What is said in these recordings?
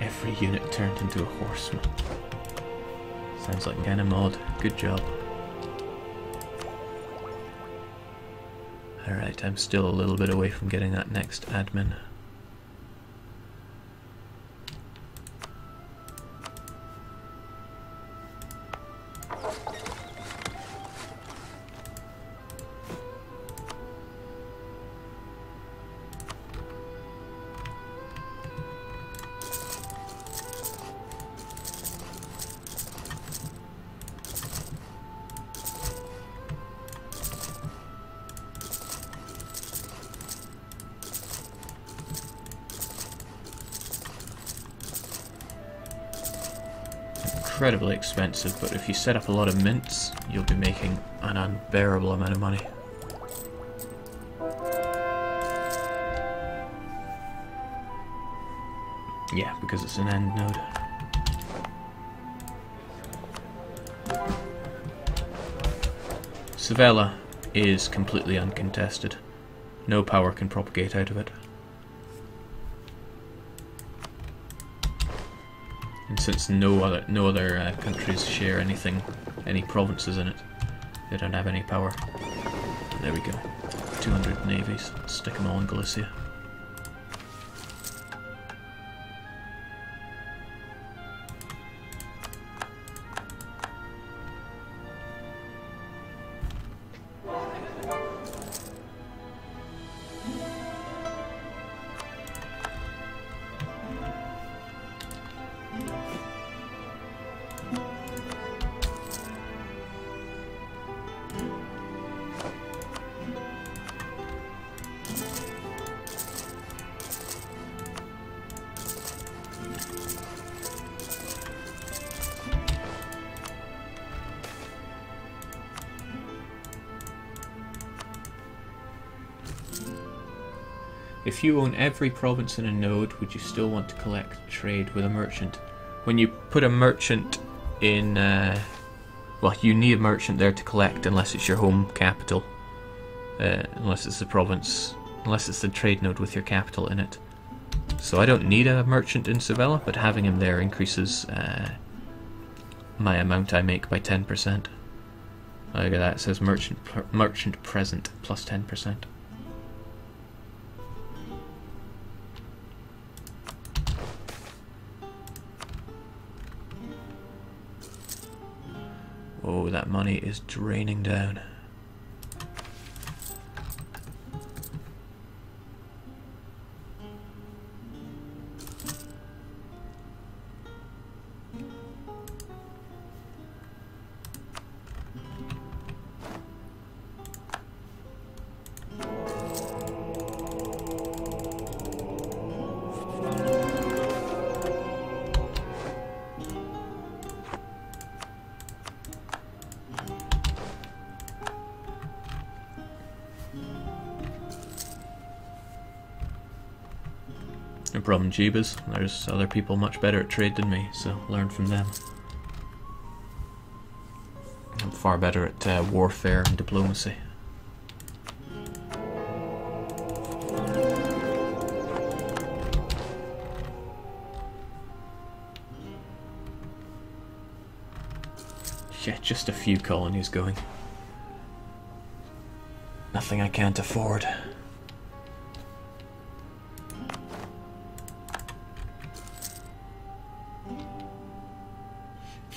Every unit turned into a horseman. Sounds like kind of mod. Good job. Alright, I'm still a little bit away from getting that next admin. Incredibly expensive, but if you set up a lot of mints, you'll be making an unbearable amount of money. Yeah, because it's an end node. Sevilla is completely uncontested. No power can propagate out of it. And since no other countries share anything, any provinces in it, they don't have any power. There we go. 200 navies. Stick them all in Galicia. If you own every province in a node, would you still want to collect trade with a merchant? When you put a merchant in, well, you need a merchant there to collect unless it's your home capital, unless it's the province, unless it's the trade node with your capital in it. So I don't need a merchant in Sevilla, but having him there increases my amount I make by 10%. Look at that, it says merchant present plus 10%. Oh, that money is draining down. No problem, Jeebus. There's other people much better at trade than me, so learn from them. I'm far better at warfare and diplomacy. Yeah, just a few colonies going. Nothing I can't afford.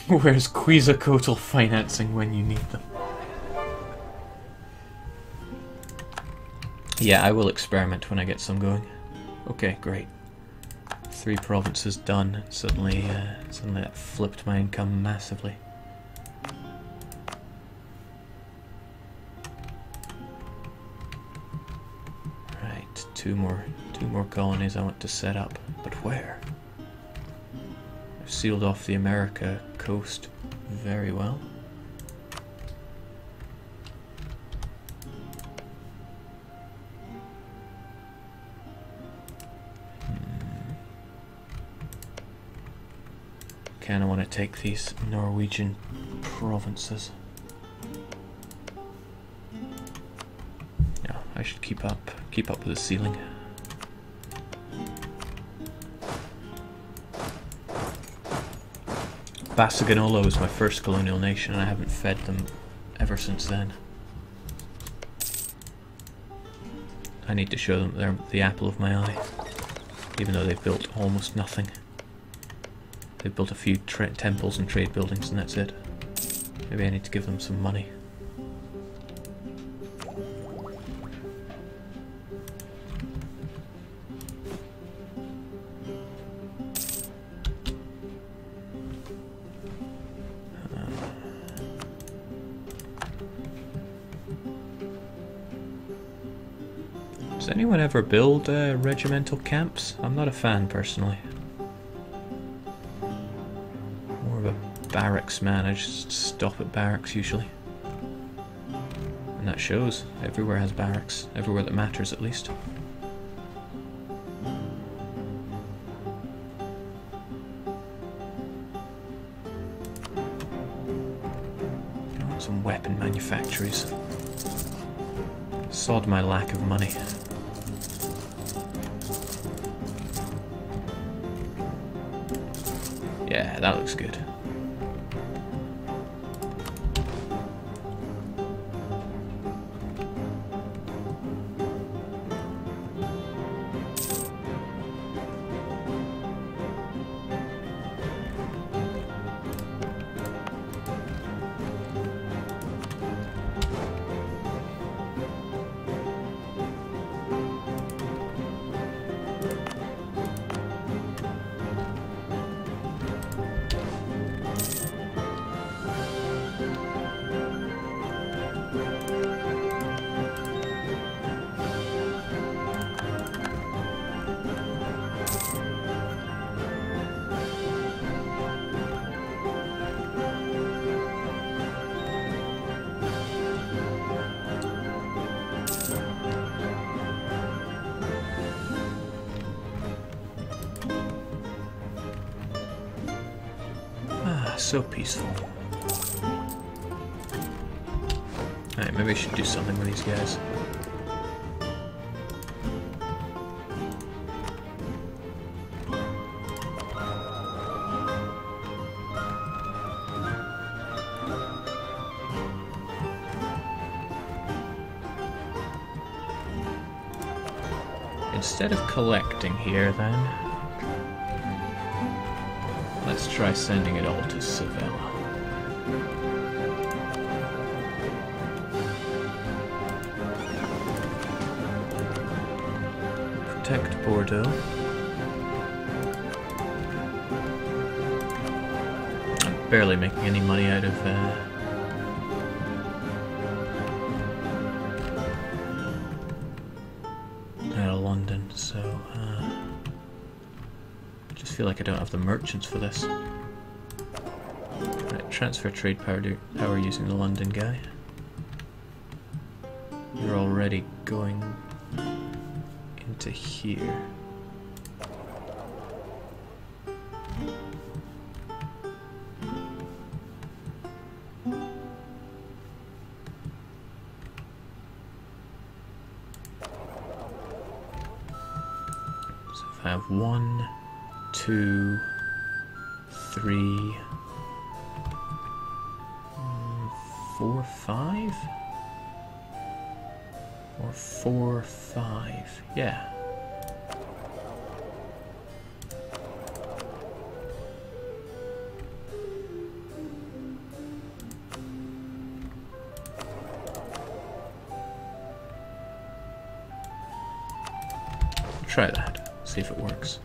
Where's Quetzalcoatl financing when you need them? Yeah, I will experiment when I get some going. Okay, great. 3 provinces done. Suddenly that flipped my income massively. Right, two more colonies I want to set up, but where? I've sealed off the America coast very well. Kinda want to take these Norwegian provinces. Yeah, I should keep up with the sealing. Basaganolo was my first colonial nation, and I haven't fed them ever since then. I need to show them they're the apple of my eye, even though they've built almost nothing. They've built a few temples and trade buildings, and that's it. Maybe I need to give them some money. Does anyone ever build regimental camps? I'm not a fan personally. More of a barracks man. I just stop at barracks usually. And that shows. Everywhere has barracks. Everywhere that matters at least. I want some weapon manufactories. Sod my lack of money. Yeah, that looks good. So peaceful. Alright, maybe I should do something with these guys. Instead of collecting here then, let's try sending it all to Sevilla. Protect Bordeaux. I'm barely making any money out of London, so I just feel like I don't have the merchants for this. Right, transfer trade power using the London guy. You're already going into here. So if I have 1, 2, 3, 4, 5? Or 4, 5, yeah. Try that, see if it works.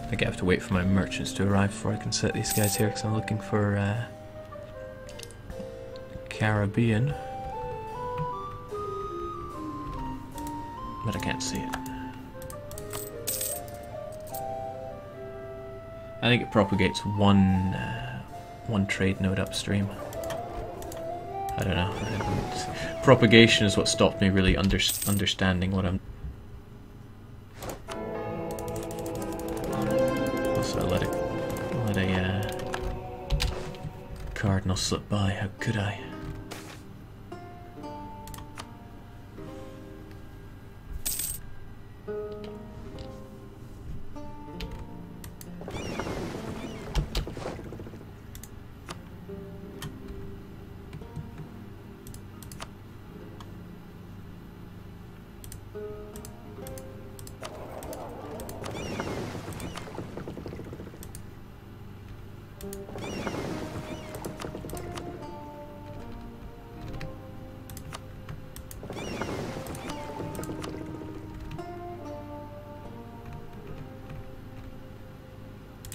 I think I have to wait for my merchants to arrive before I can set these guys here, because I'm looking for Caribbean, but I can't see it. I think it propagates one trade node upstream. I don't know. Propagation is what stopped me really understanding what I'm. Also, let a Cardinal slipped by, how could I?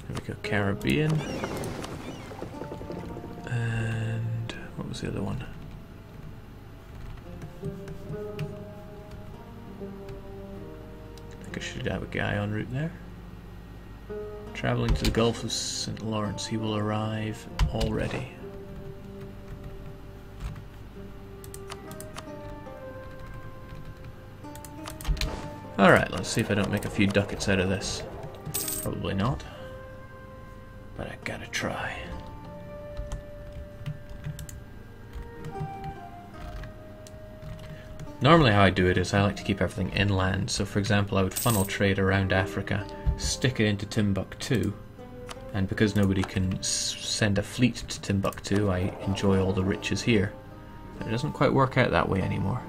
There we go, Caribbean. And what was the other one? I think I should have a guy en route there. Travelling to the Gulf of St. Lawrence, he will arrive already. Alright, let's see if I don't make a few ducats out of this. Probably not. But I gotta try. Normally how I do it is I like to keep everything inland, so for example I would funnel trade around Africa, stick it into Timbuktu, and because nobody can send a fleet to Timbuktu, I enjoy all the riches here. But it doesn't quite work out that way anymore.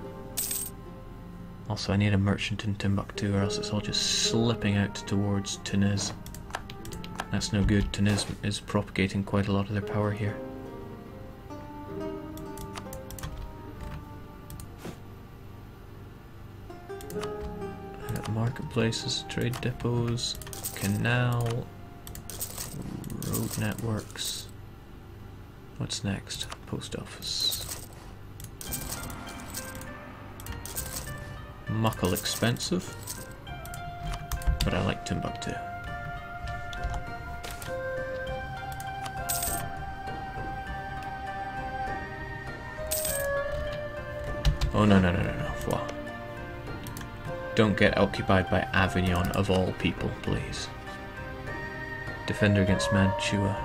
Also I need a merchant in Timbuktu or else it's all just slipping out towards Tunis. That's no good. Tunis is propagating quite a lot of their power here. Marketplaces, trade depots, canal, road networks. What's next? Post office. Muckle expensive, but I like Timbuktu. Oh no. Well, don't get occupied by Avignon of all people, please. Defender against Mantua.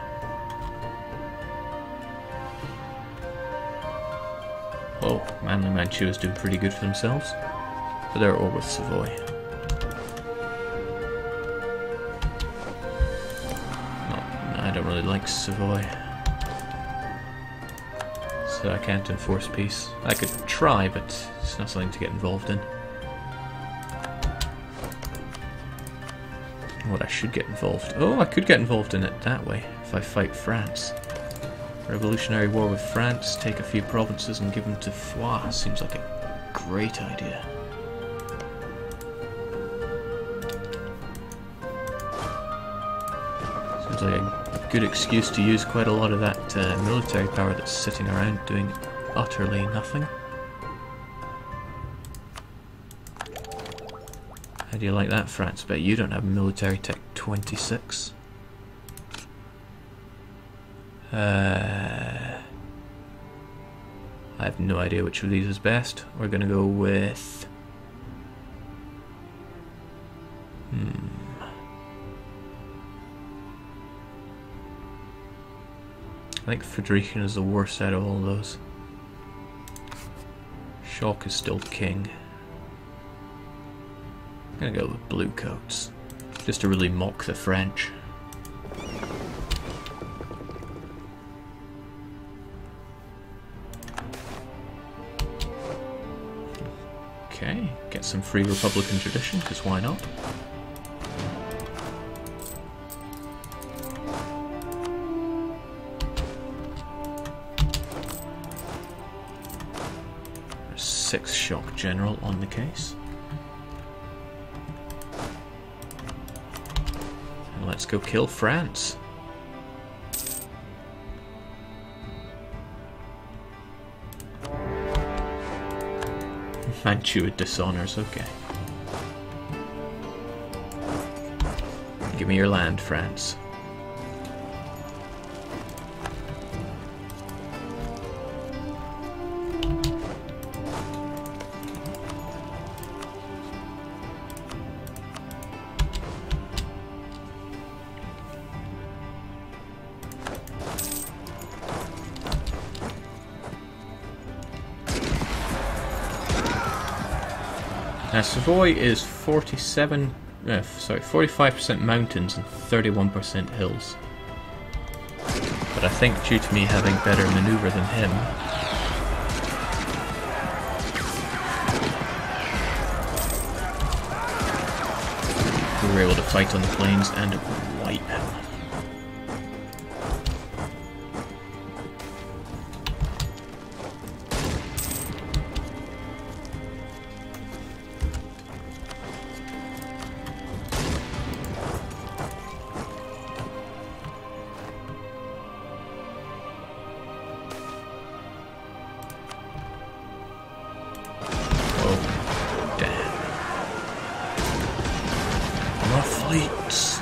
Oh, Manly Mantua's doing pretty good for themselves. But they're over with Savoy. No, I don't really like Savoy. So I can't enforce peace. I could try, but it's not something to get involved in. What I should get involved... Oh, I could get involved in it that way, if I fight France. Revolutionary war with France, take a few provinces and give them to Foix. Seems like a great idea. Seems like a good excuse to use quite a lot of that military power that's sitting around doing utterly nothing. How do you like that, France? Bet you don't have military tech 26. I have no idea which of these is best. We're gonna go with... I think Frederican is the worst out of all those. Shock is still king. I'm gonna go with blue coats, just to really mock the French. Okay, get some free Republican tradition, because why not? There's 6 shock general on the case. And let's go kill France. Mantua dishonors, okay. Give me your land, France. Now Savoy is 45% mountains and 31% hills. But I think due to me having better maneuver than him, we were able to fight on the plains and wipe him. Fleets.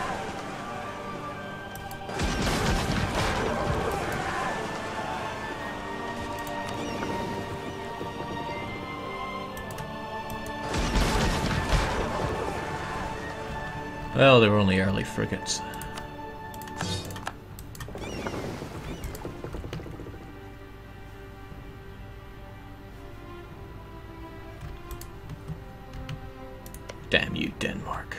Well, they were only early frigates. Damn you, Denmark.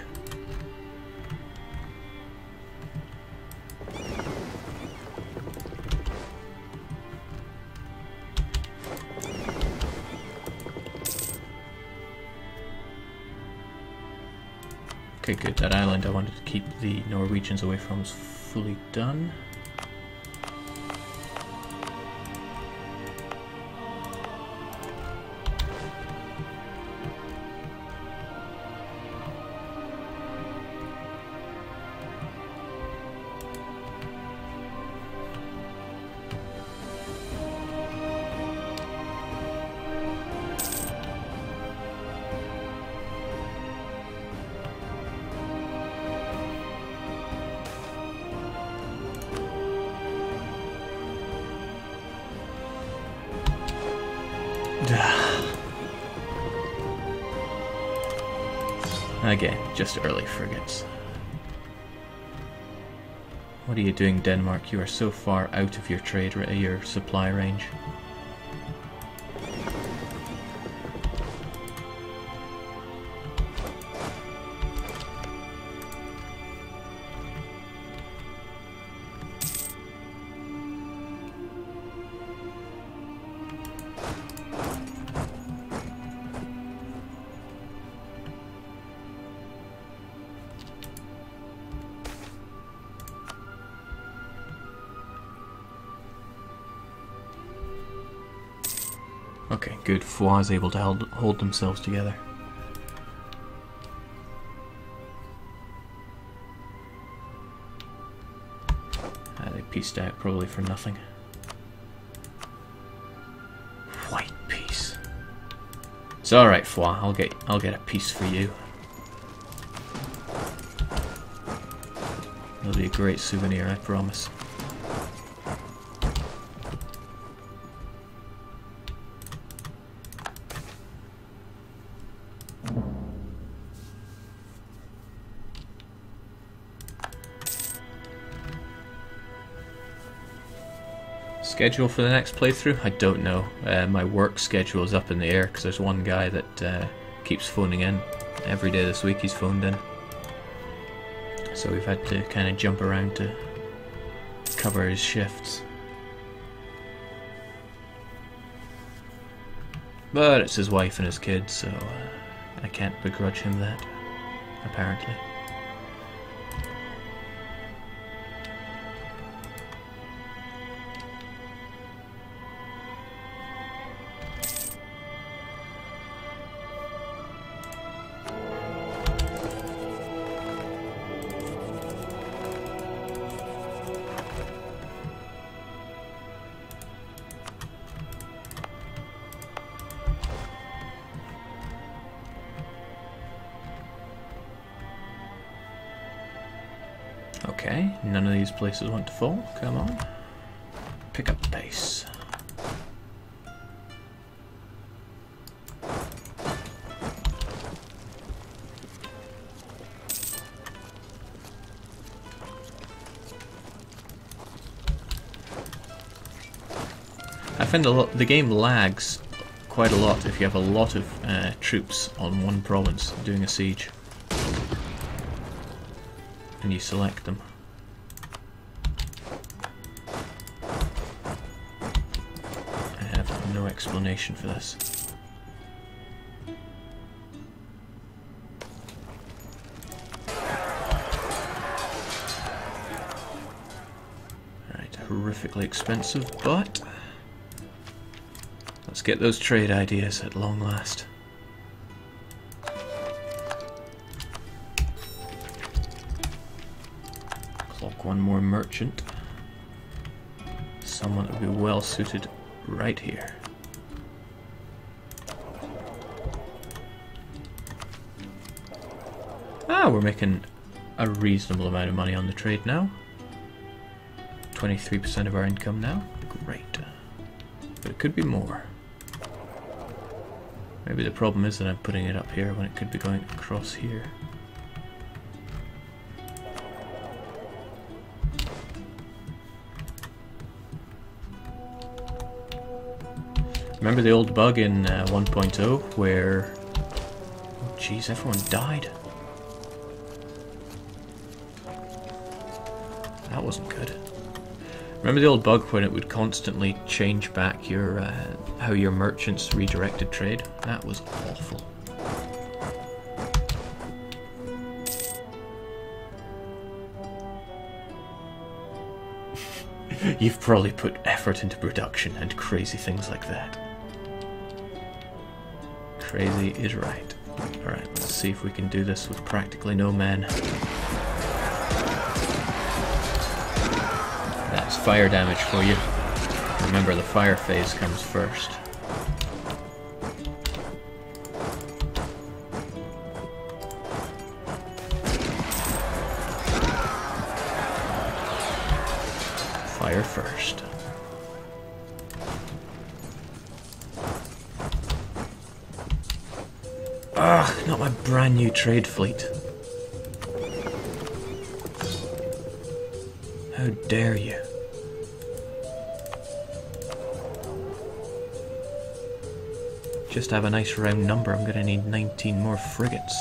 Okay, good. That island I wanted to keep the Norwegians away from is fully done. Again, just early frigates. What are you doing, Denmark? You are so far out of your your supply range. Okay, good. Foix is able to hold themselves together. They pieced out probably for nothing. White peace. It's all right, Foix. I'll get a piece for you. It'll be a great souvenir, I promise. Schedule for the next playthrough? I don't know. My work schedule is up in the air because there's one guy that keeps phoning in. Every day this week he's phoned in. So we've had to kind of jump around to cover his shifts. But it's his wife and his kids, so I can't begrudge him that, apparently. Okay, none of these places want to fall. Come on. Pick up the pace. I find the game lags quite a lot if you have a lot of troops on one province doing a siege. And you select them. I have no explanation for this. Alright, horrifically expensive, but let's get those trade ideas at long last. Clock one more merchant. Someone that would be well suited right here. Ah, we're making a reasonable amount of money on the trade now. 23% of our income now. Great. But it could be more. Maybe the problem is that I'm putting it up here when it could be going across here. Remember the old bug in 1.0 where... oh jeez, everyone died. That wasn't good. Remember the old bug when it would constantly change back your how your merchants redirected trade? That was awful. You've probably put effort into production and crazy things like that. Crazy is right. Alright, let's see if we can do this with practically no men. That's fire damage for you. Remember, the fire phase comes first. Fire first. Ugh, not my brand new trade fleet. How dare you? Just to have a nice round number, I'm gonna need 19 more frigates.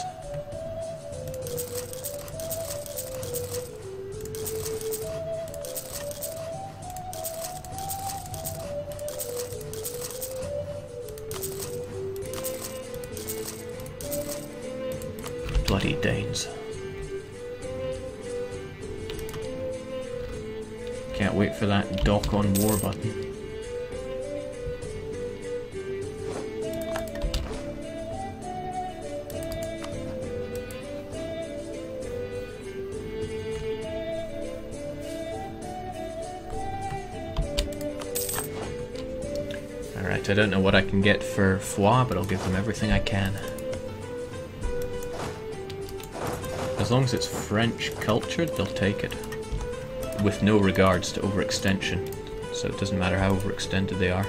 Bloody Danes. Can't wait for that dock on war button. Alright, I don't know what I can get for Foix, but I'll give them everything I can. As long as it's French cultured, they'll take it. With no regards to overextension, so it doesn't matter how overextended they are.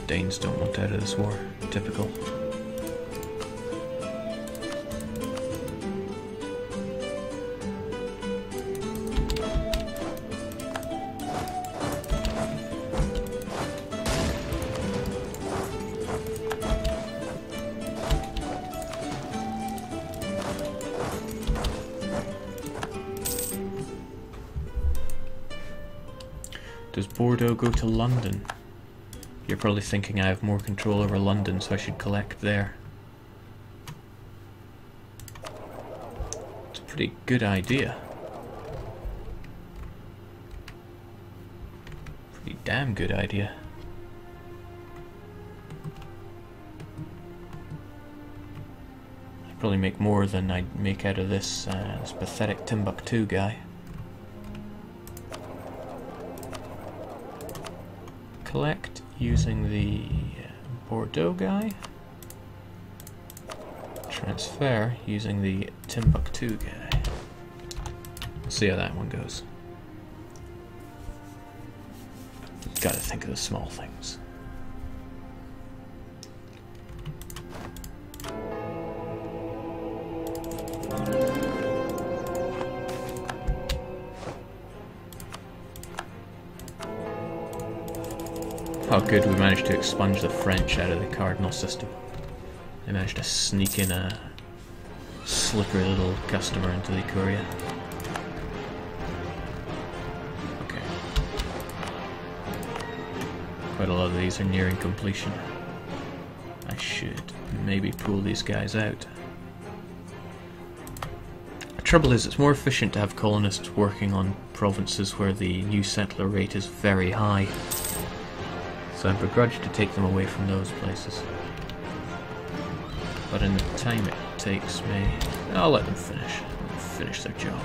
Danes don't want out of this war. Typical. Does Bordeaux go to London? You're probably thinking I have more control over London, so I should collect there. It's a pretty good idea. Pretty damn good idea. I'd probably make more than I'd make out of this, this pathetic Timbuktu guy. Collect using the Bordeaux guy. Transfer using the Timbuktu guy. We'll see how that one goes. Gotta think of the small things. Oh good, we managed to expunge the French out of the cardinal system. They managed to sneak in a slippery little customer into the Curia. Okay. Quite a lot of these are nearing completion. I should maybe pull these guys out. The trouble is, it's more efficient to have colonists working on provinces where the new settler rate is very high. So I begrudge to take them away from those places. But in the time it takes me, I'll let them finish their job.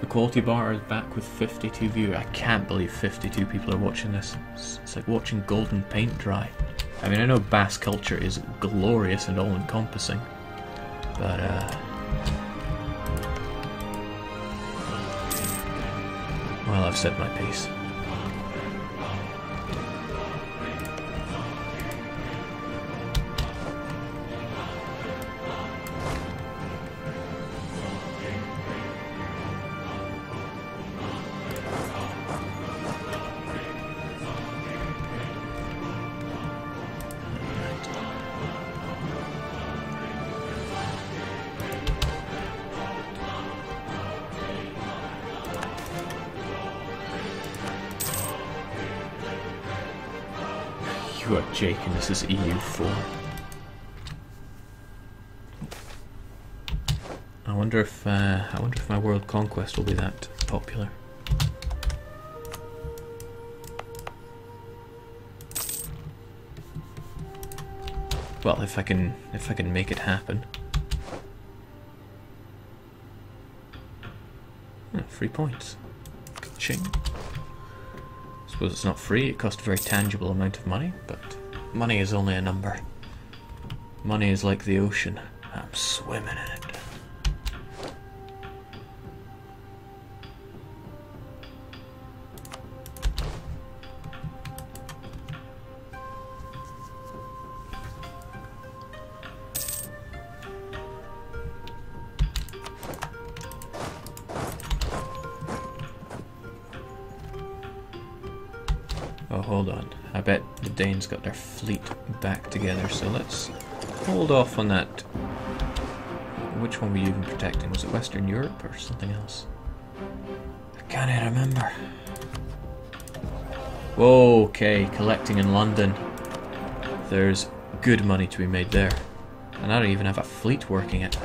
The quality bar is back with 52 viewers. I can't believe 52 people are watching this. It's like watching golden paint dry. I mean, I know Basque culture is glorious and all-encompassing, but well, I've said my piece. You are joking, this is EU4. I wonder if my world conquest will be that popular. Well, if I can make it happen. Oh, 3 points. Ka-ching. I suppose it's not free, it costs a very tangible amount of money, but money is only a number. Money is like the ocean. I'm swimming in it. Oh, hold on. I bet the Danes got their fleet back together, so let's hold off on that. Which one were you even protecting? Was it Western Europe or something else? I can't remember. Whoa, okay, collecting in London. There's good money to be made there. And I don't even have a fleet working it.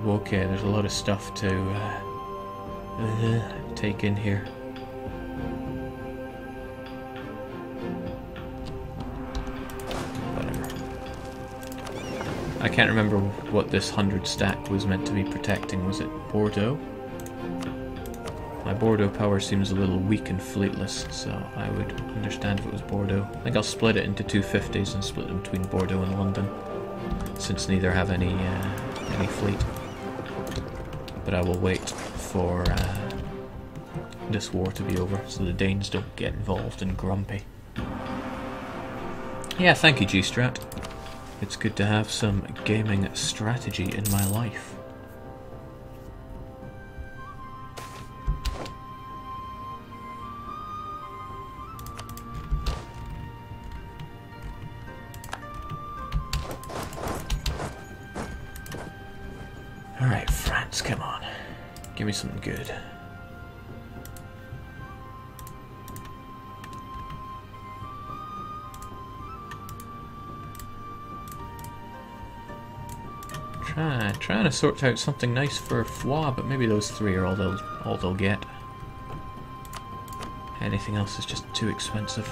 Okay, there's a lot of stuff to take in here. Whatever. I can't remember what this 100 stack was meant to be protecting. Was it Bordeaux? My Bordeaux power seems a little weak and fleetless, so I would understand if it was Bordeaux. I think I'll split it into 250s and split them between Bordeaux and London, since neither have any fleet. But I will wait for this war to be over so the Danes don't get involved and grumpy. Yeah, thank you, G-Strat. It's good to have some gaming strategy in my life. Alright, France, come on. Give me something good. Trying to sort out something nice for Foix, but maybe those three are all they'll get. Anything else is just too expensive.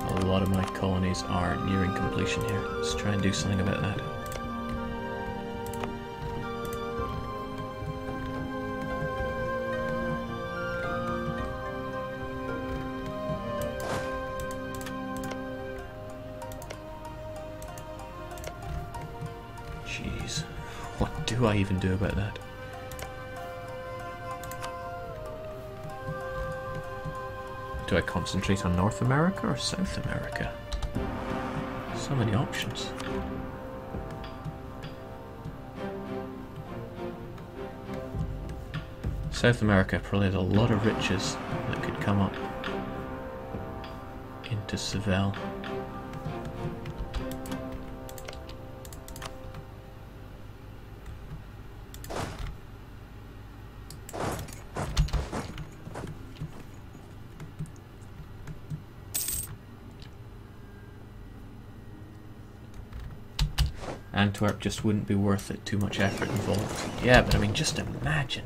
A lot of my colonies are nearing completion here. Let's try and do something about that. Jeez, what do I even do about that? Do I concentrate on North America or South America? So many options. South America probably has a lot of riches that could come up into Seville. Antwerp just wouldn't be worth it, too much effort involved. Yeah, but I mean, just imagine.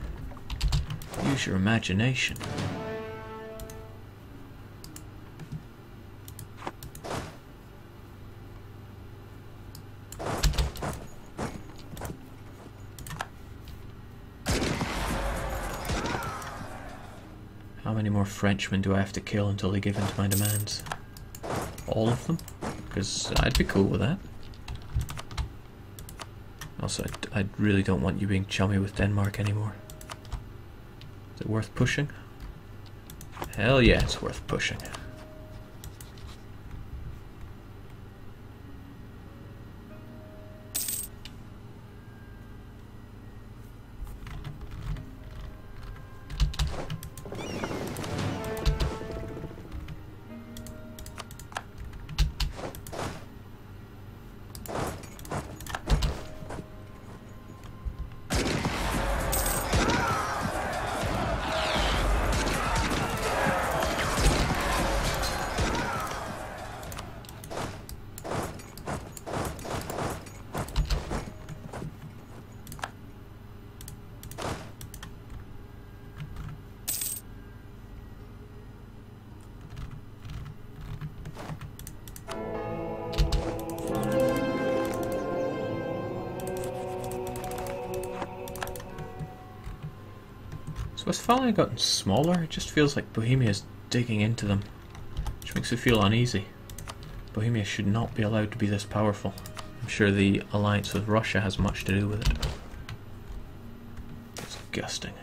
Use your imagination. How many more Frenchmen do I have to kill until they give in to my demands? All of them? Because I'd be cool with that. Also, I really don't want you being chummy with Denmark anymore. Is it worth pushing? Hell yeah, it's worth pushing. Westphalia gotten smaller? It just feels like Bohemia's digging into them, which makes me feel uneasy. Bohemia should not be allowed to be this powerful. I'm sure the alliance with Russia has much to do with it. Disgusting.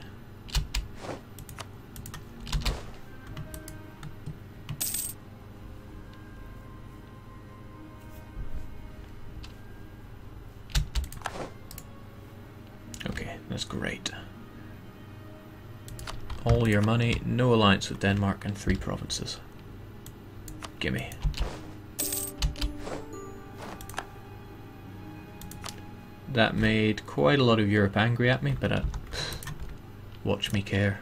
Okay, that's great. All your money, no alliance with Denmark, and 3 provinces. Gimme. That made quite a lot of Europe angry at me, but watch me care.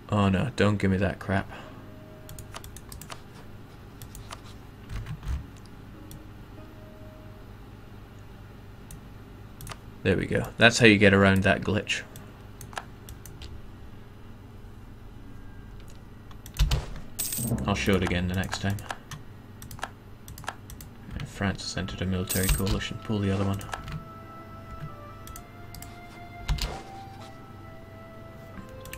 Oh no, don't give me that crap. There we go. That's how you get around that glitch. I'll show it again the next time. And France has entered a military coalition. Pull the other one.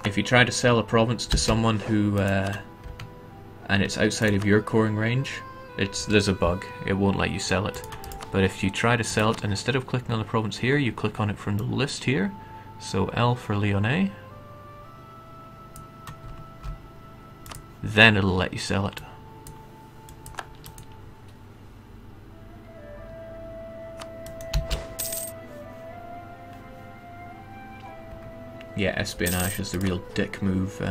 If you try to sell a province to someone who, and it's outside of your coring range, there's a bug. It won't let you sell it. But if you try to sell it, and instead of clicking on the province here, you click on it from the list here. So L for Lyonnais. Then it'll let you sell it. Yeah, espionage is the real dick move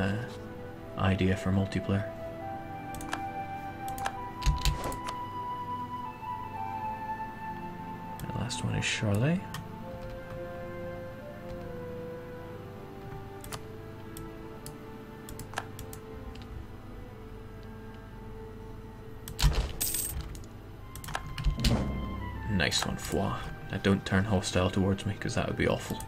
idea for multiplayer. Last one is Charlet. Nice one, Foix. Now don't turn hostile towards me, because that would be awful.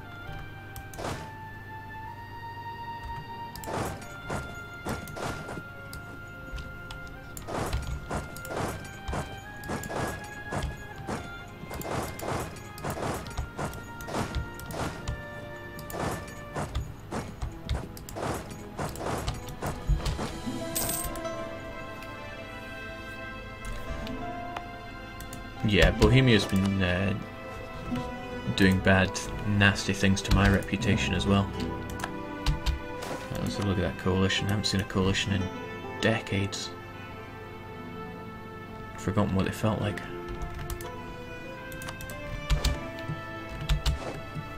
Yeah, Bohemia's been doing bad, nasty things to my reputation as well. Let's have a look at that coalition. I haven't seen a coalition in decades. Forgotten what they felt like.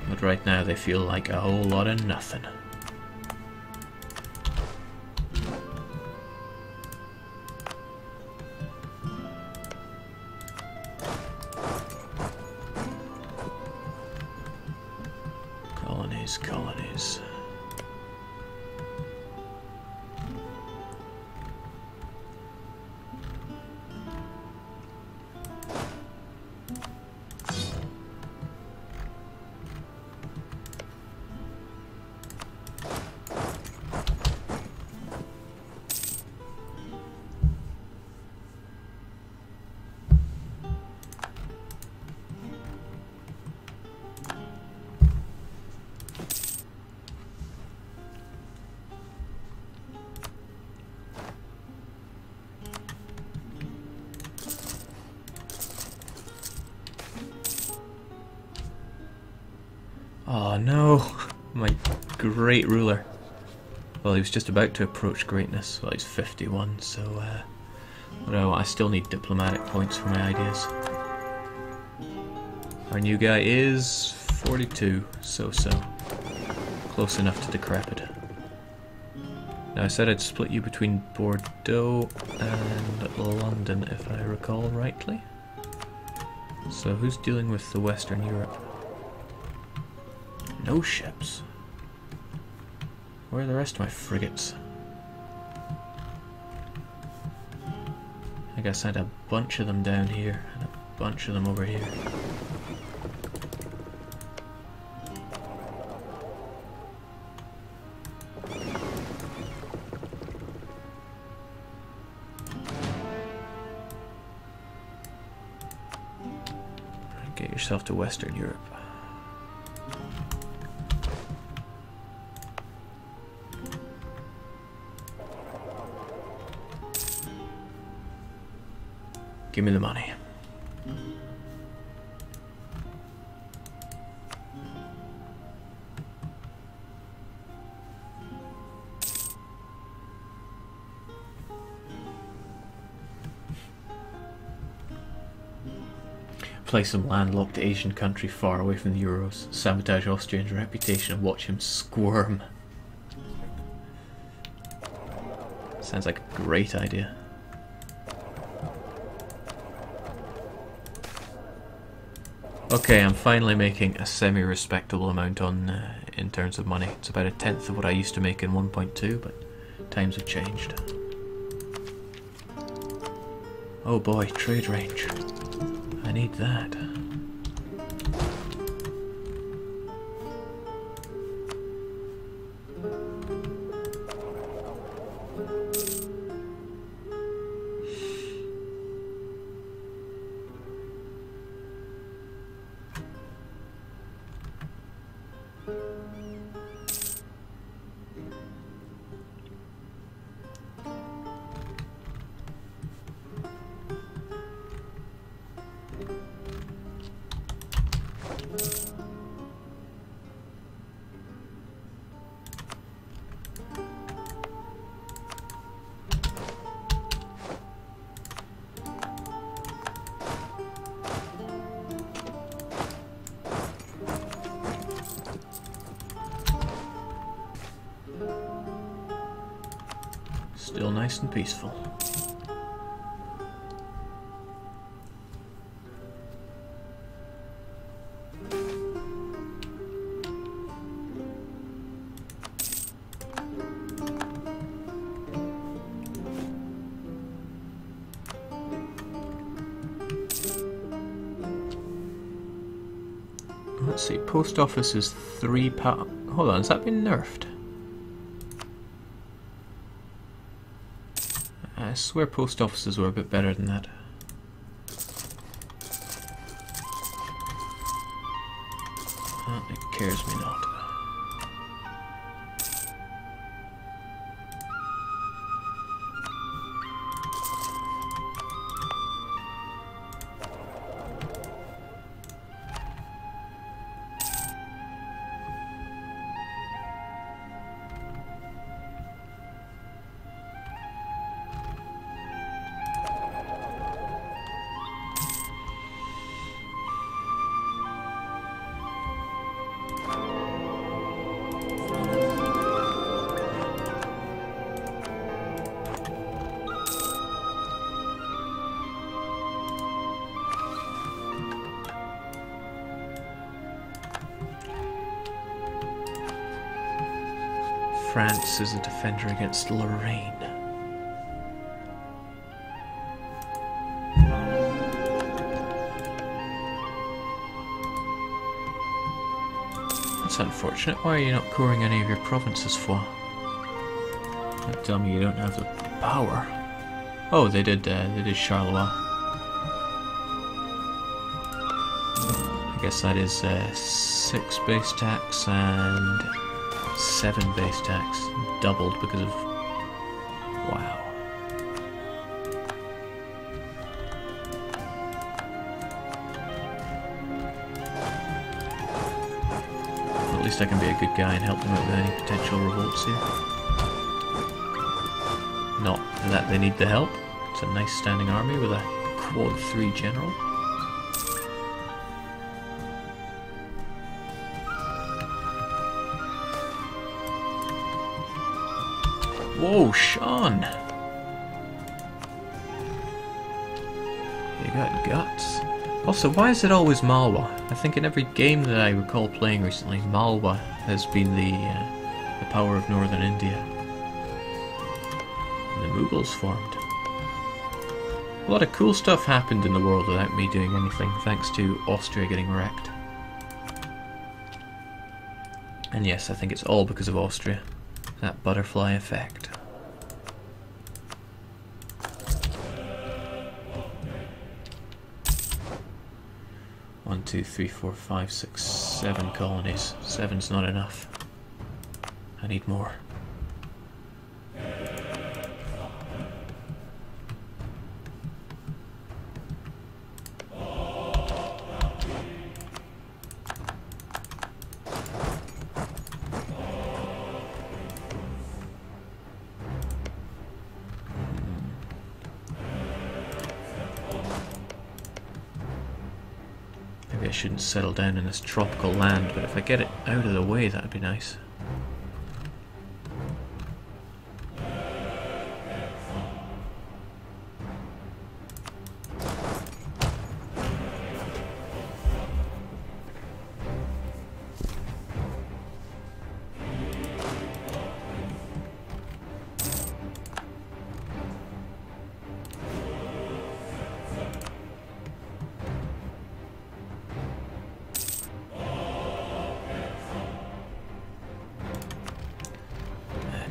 But right now they feel like a whole lot of nothing. Colonies, colonies. Oh no, my great ruler. Well, he was just about to approach greatness. Well, he's 51, so what do I want? I still need diplomatic points for my ideas. Our new guy is 42, so-so. Close enough to decrepit. Now I said I'd split you between Bordeaux and London, if I recall rightly. So who's dealing with the Western Europe? No ships. Where are the rest of my frigates? I guess I had a bunch of them down here and a bunch of them over here. Get yourself to Western Europe. Give me the money. Play some landlocked Asian country far away from the Euros, sabotage Austrian's reputation and watch him squirm. Sounds like a great idea. Okay, I'm finally making a semi-respectable amount on in terms of money. It's about 1/10 of what I used to make in 1.2, but times have changed. Oh boy, trade range. I need that. Still nice and peaceful. Let's see, post office is £3. Hold on, has that been nerfed? I swear post offices were a bit better than that. It cares me not. France is a defender against Lorraine. That's unfortunate. Why are you not coring any of your provinces for? Don't tell me you don't have the power. Oh, they did Charleroi. I guess that is 6 base tax and 7 base tax. Doubled because of... Wow. Well, at least I can be a good guy and help them out with any potential revolts here. Not that they need the help. It's a nice standing army with a quad 3 general. Whoa, Sean! You got guts. Also, why is it always Malwa? I think in every game that I recall playing recently, Malwa has been the power of northern India. And the Mughals formed. A lot of cool stuff happened in the world without me doing anything, thanks to Austria getting wrecked. And yes, I think it's all because of Austria. That butterfly effect. One, two, three, four, 5, 6, 7 colonies. 7's not enough. I need more. Maybe I shouldn't settle down in this tropical land, but if I get it out of the way, that'd be nice.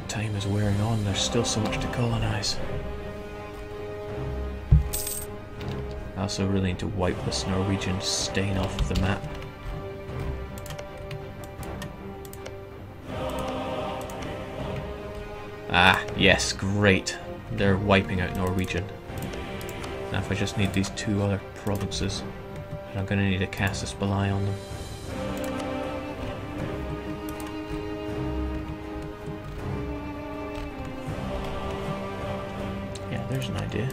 Time is wearing on, there's still so much to colonize. I also really need to wipe this Norwegian stain off of the map. Ah, yes, great. They're wiping out Norwegian. Now if I just need these 2 other provinces, and I'm going to need a Casus Belli on them. There's an idea.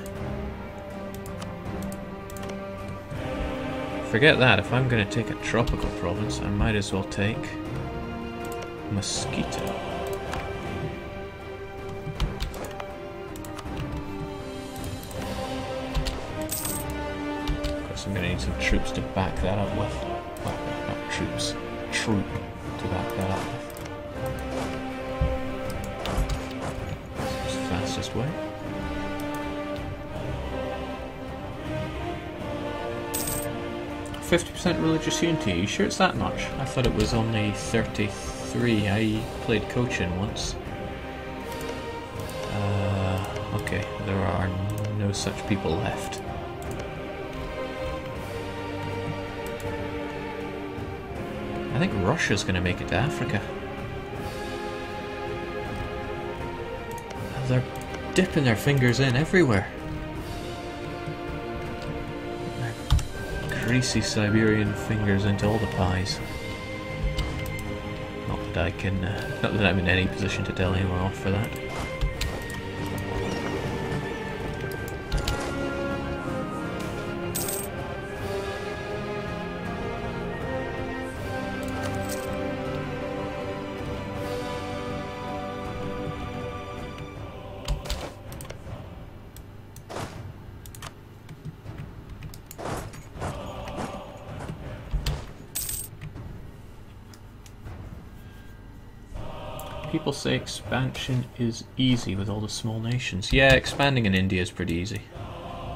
Forget that, if I'm going to take a tropical province, I might as well take Mosquito. Of course, I'm going to need some troops to back that up with. Well, not troops, troop to back that up with. It's the fastest way. 50% religious unity, are you sure it's that much? I thought it was only 33. I played Cochin once. Okay, there are no such people left. I think Russia's going to make it to Africa. They're dipping their fingers in everywhere. Greasy Siberian fingers into all the pies. Not that I can, not that I'm in any position to tell anyone off for that. People say expansion is easy with all the small nations. Yeah, expanding in India is pretty easy.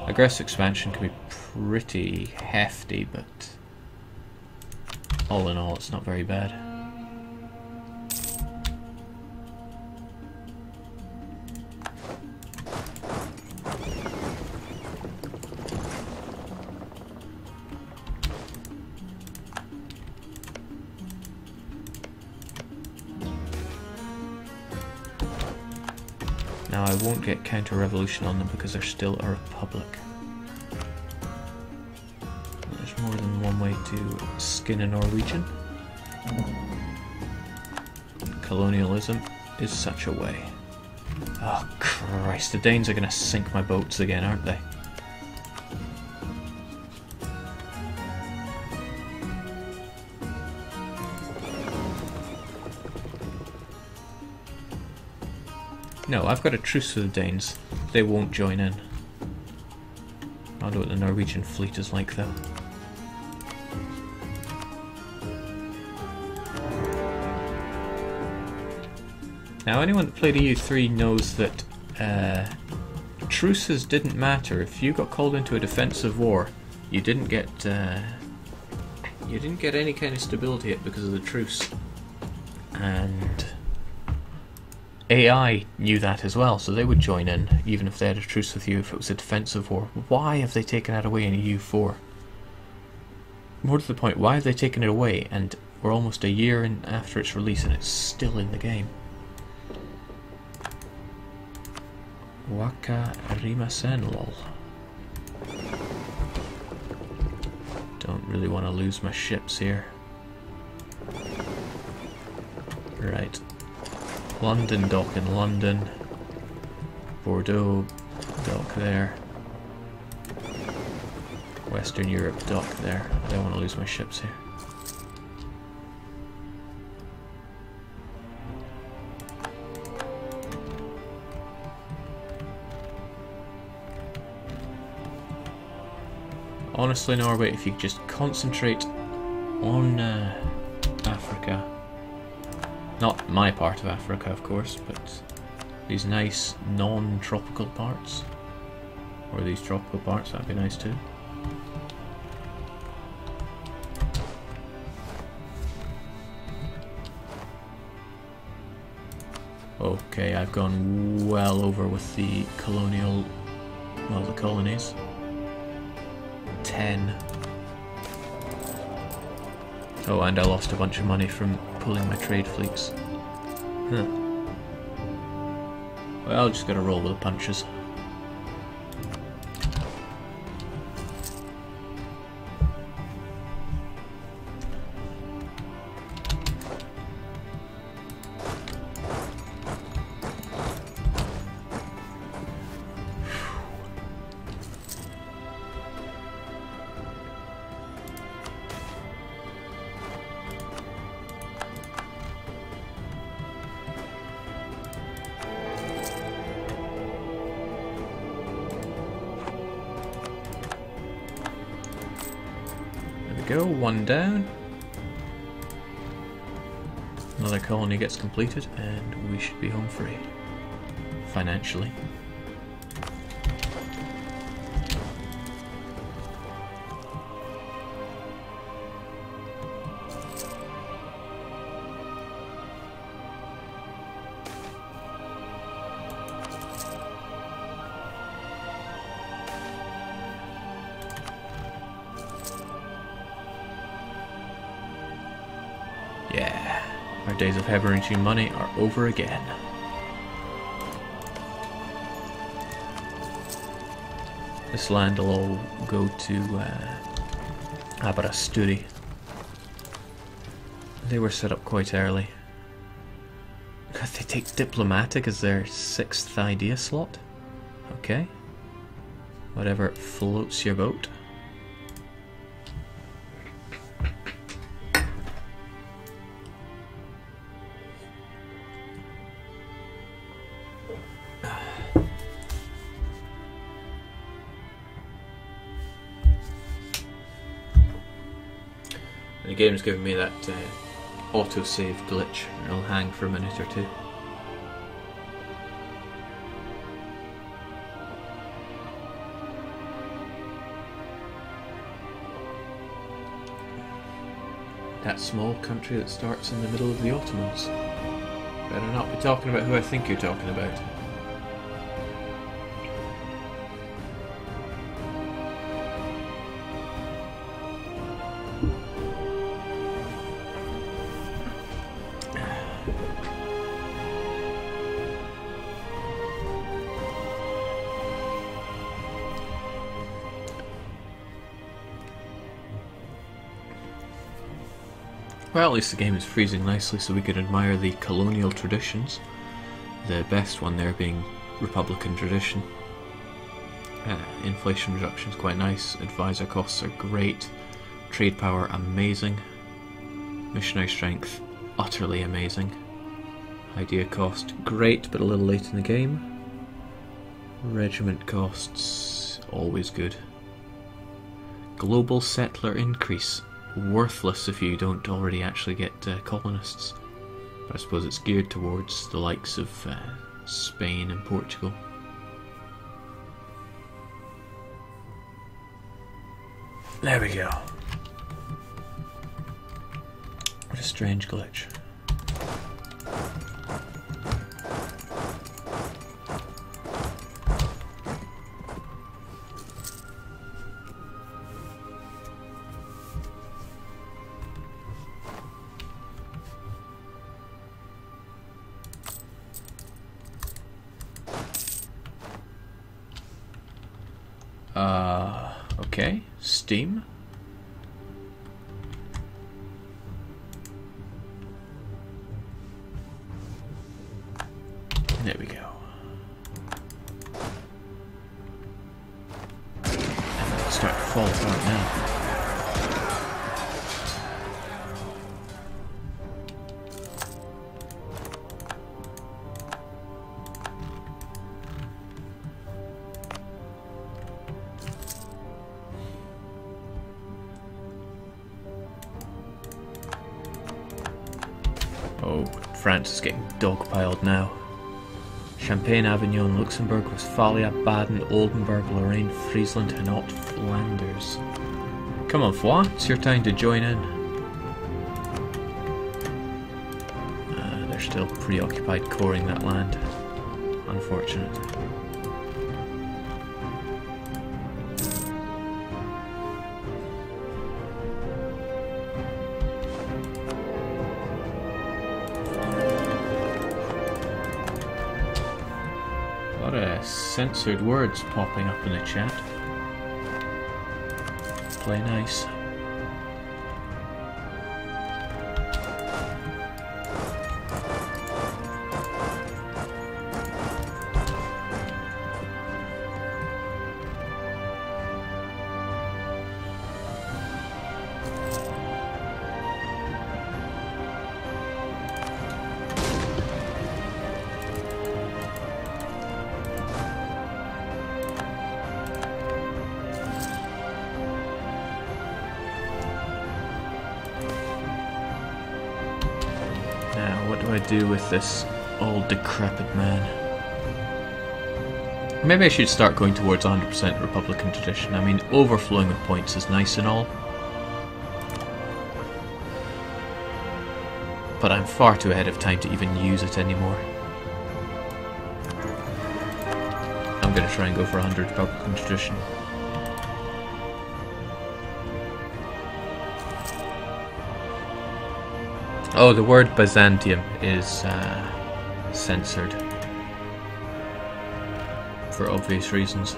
Aggressive expansion can be pretty hefty, but all in all, it's not very bad. Now I won't get counter-revolution on them because they're still a republic. There's more than one way to skin a Norwegian. Colonialism is such a way. Oh Christ, the Danes are going to sink my boats again, aren't they? No, I've got a truce with the Danes. They won't join in. I wonder what the Norwegian fleet is like, though. Now, anyone that played EU3 knows that truces didn't matter. If you got called into a defensive war, you didn't get any kind of stability because of the truce. And AI knew that as well, so they would join in, even if they had a truce with you if it was a defensive war. Why have they taken that away in EU4? More to the point, why have they taken it away and we're almost a year in after its release and it's still in the game? Waka Rimasen, lol. Don't really want to lose my ships here. Right. London dock in London. Bordeaux dock there. Western Europe dock there. I don't want to lose my ships here. Honestly, Norway, if you could just concentrate on Africa. Not my part of Africa, of course, but these nice non-tropical parts. Or these tropical parts, that'd be nice too. Okay, I've gone well over with the colonial, well, the colonies. 10. Oh, and I lost a bunch of money from pulling my trade fleets. Huh. Well, just gotta roll with the punches. Go, one down. Another colony gets completed and we should be home free. Financially. Yeah, our days of hemorrhaging money are over again. This land will all go to Aberystwyth. They were set up quite early. They take diplomatic as their 6th idea slot. Okay. Whatever floats your boat. The game's giving me that autosave glitch. It'll hang for a minute or two. That small country that starts in the middle of the Ottomans. Better not be talking about who I think you're talking about. Well, at least the game is freezing nicely so we can admire the colonial traditions. The best one there being Republican tradition. Inflation reduction is quite nice. Advisor costs are great. Trade power amazing. Missionary strength utterly amazing. Idea cost great but a little late in the game. Regiment costs always good. Global settler increase. Worthless if you don't already actually get colonists. But I suppose it's geared towards the likes of Spain and Portugal. There we go. What a strange glitch. Okay, Steam. There we go. And start to fall apart now. Oh, France is getting dogpiled now. Champagne, Avignon, Luxembourg, Westphalia, Baden, Oldenburg, Lorraine, Friesland, Hainaut, Flanders. Come on, Foix, it's your time to join in. They're still preoccupied coring that land. Unfortunate. A lot of censored words popping up in the chat. Play nice. What do I do with this old decrepit man? Maybe I should start going towards 100% Republican tradition. I mean, overflowing with points is nice and all, but I'm far too ahead of time to even use it anymore. I'm going to try and go for 100 Republican tradition. Oh, the word Byzantium is censored for obvious reasons.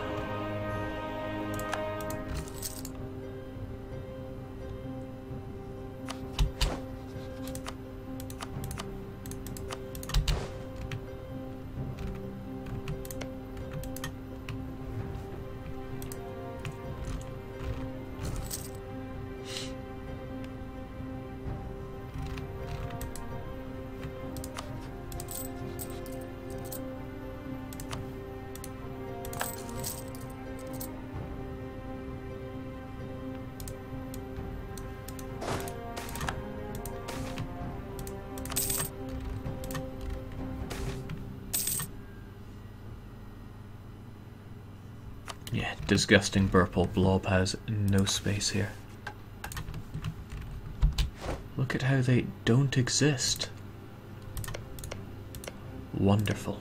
Yeah, disgusting Burple blob has no space here. Look look at how they don't exist. Wonderful.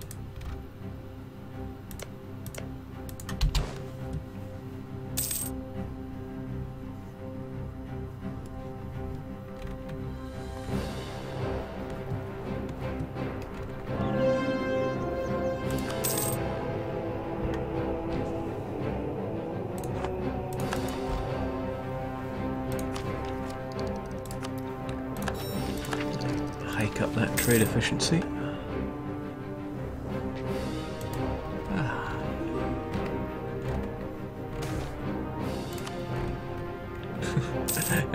Hike up that trade efficiency.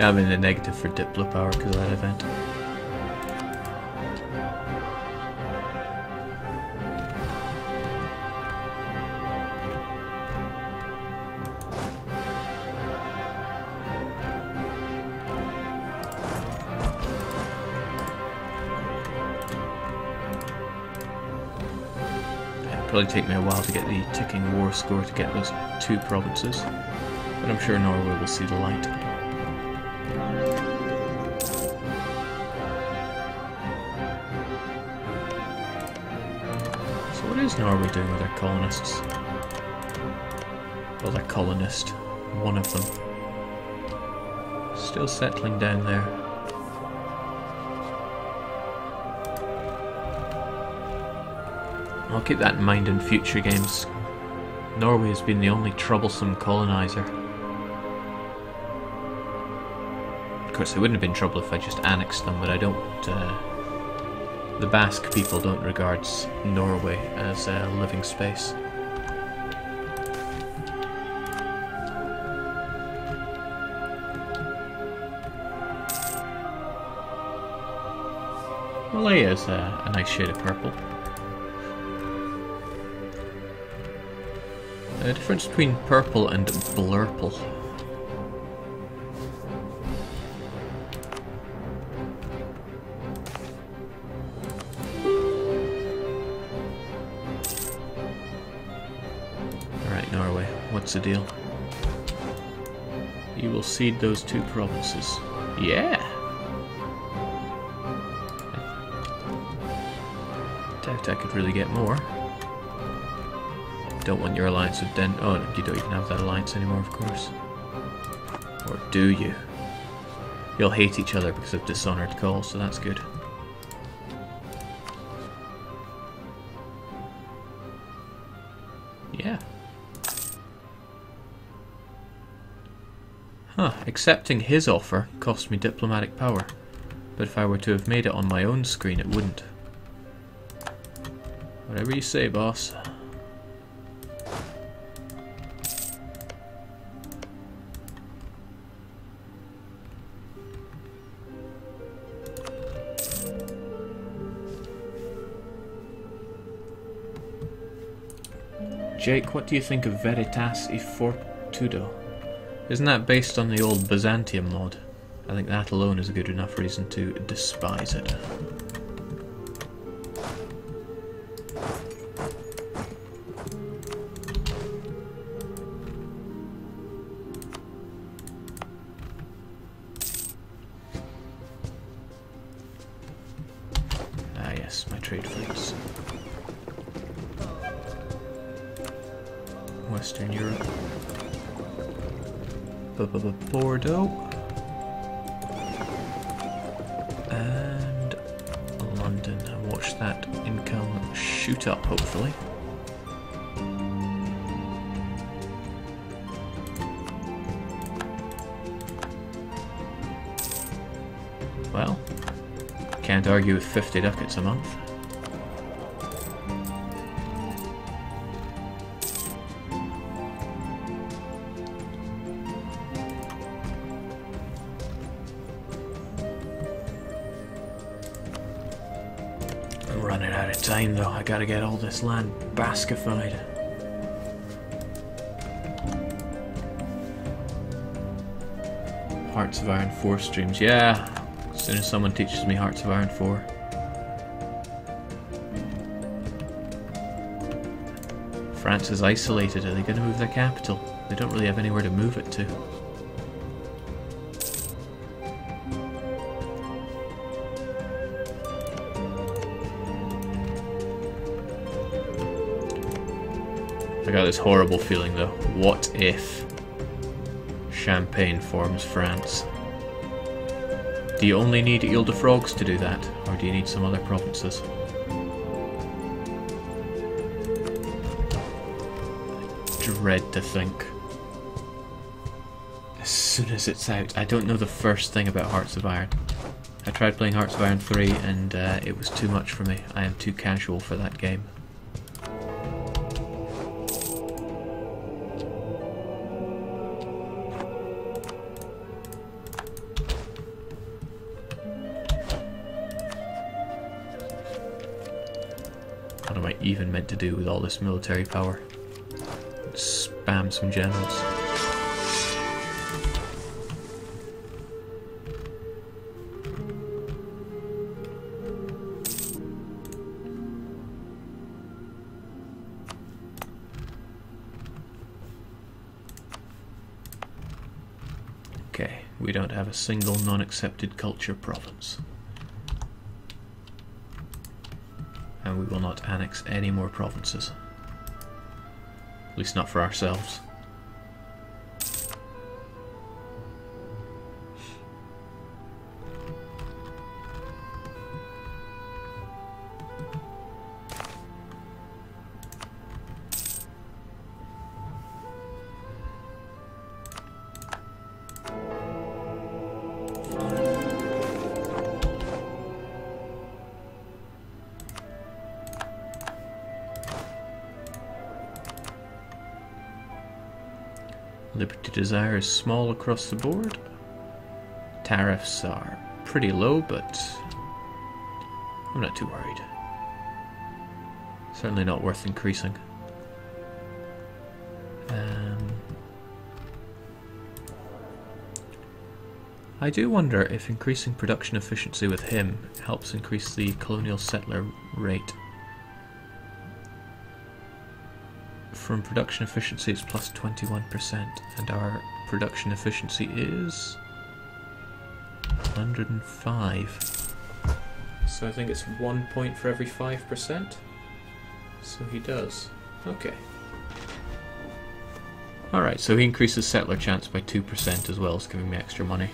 I'm in the negative for Diplo power because of that event. It'll probably take me a while to get the ticking war score to get those 2 provinces, but I'm sure Norway will see the light. What is Norway doing with their colonists? Well, their colonist. One of them. Still settling down there. I'll keep that in mind in future games. Norway has been the only troublesome colonizer. Of course, they wouldn't have been trouble if I just annexed them, but I don't... the Basque people don't regard Norway as a living space. Malaya is a nice shade of purple. The difference between purple and blurple. Norway, what's the deal? You will cede those 2 provinces. Yeah! I doubt I could really get more. Don't want your alliance with Den... Oh, no, you don't even have that alliance anymore, of course. Or do you? You'll hate each other because of Dishonored Call, so that's good. Yeah. Huh, accepting his offer cost me diplomatic power, but if I were to have made it on my own screen it wouldn't. Whatever you say, boss. Jake, what do you think of Veritas e Fortudo? Isn't that based on the old Byzantium mod? I think that alone is a good enough reason to despise it. Ah yes, my trade fleets. Western Europe. Bordeaux. And London. And watch that income shoot up, hopefully. Well, can't argue with 50 ducats a month. Running out of time though, I gotta get all this land Basquified. Hearts of Iron 4 streams, yeah. As soon as someone teaches me Hearts of Iron 4. France is isolated, are they gonna move their capital? They don't really have anywhere to move it to. I got this horrible feeling though. What if Champagne forms France? Do you only need Ile-de-France to do that, or do you need some other provinces? I dread to think. As soon as it's out, I don't know the first thing about Hearts of Iron. I tried playing Hearts of Iron 3 and it was too much for me. I am too casual for that game. What am I even meant to do with all this military power? Spam some generals. Okay, we don't have a single non-accepted culture province. And we will not annex any more provinces. At least not for ourselves. Liberty Desire is small across the board. Tariffs are pretty low, but I'm not too worried. Certainly not worth increasing. I do wonder if increasing production efficiency with him helps increase the colonial settler rate. From production efficiency it's plus 21%, and our production efficiency is 105. So I think it's 1 point for every 5%. So he does. Okay. Alright, so he increases settler chance by 2% as well as giving me extra money.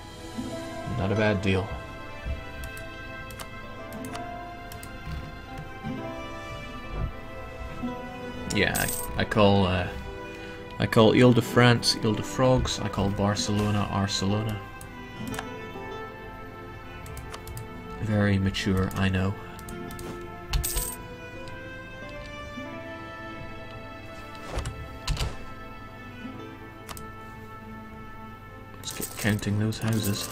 Not a bad deal. Yeah, I call Ile-de-France Ile-de-Frogs. I call Barcelona Arcelona. Very mature, I know. Let's get counting those houses.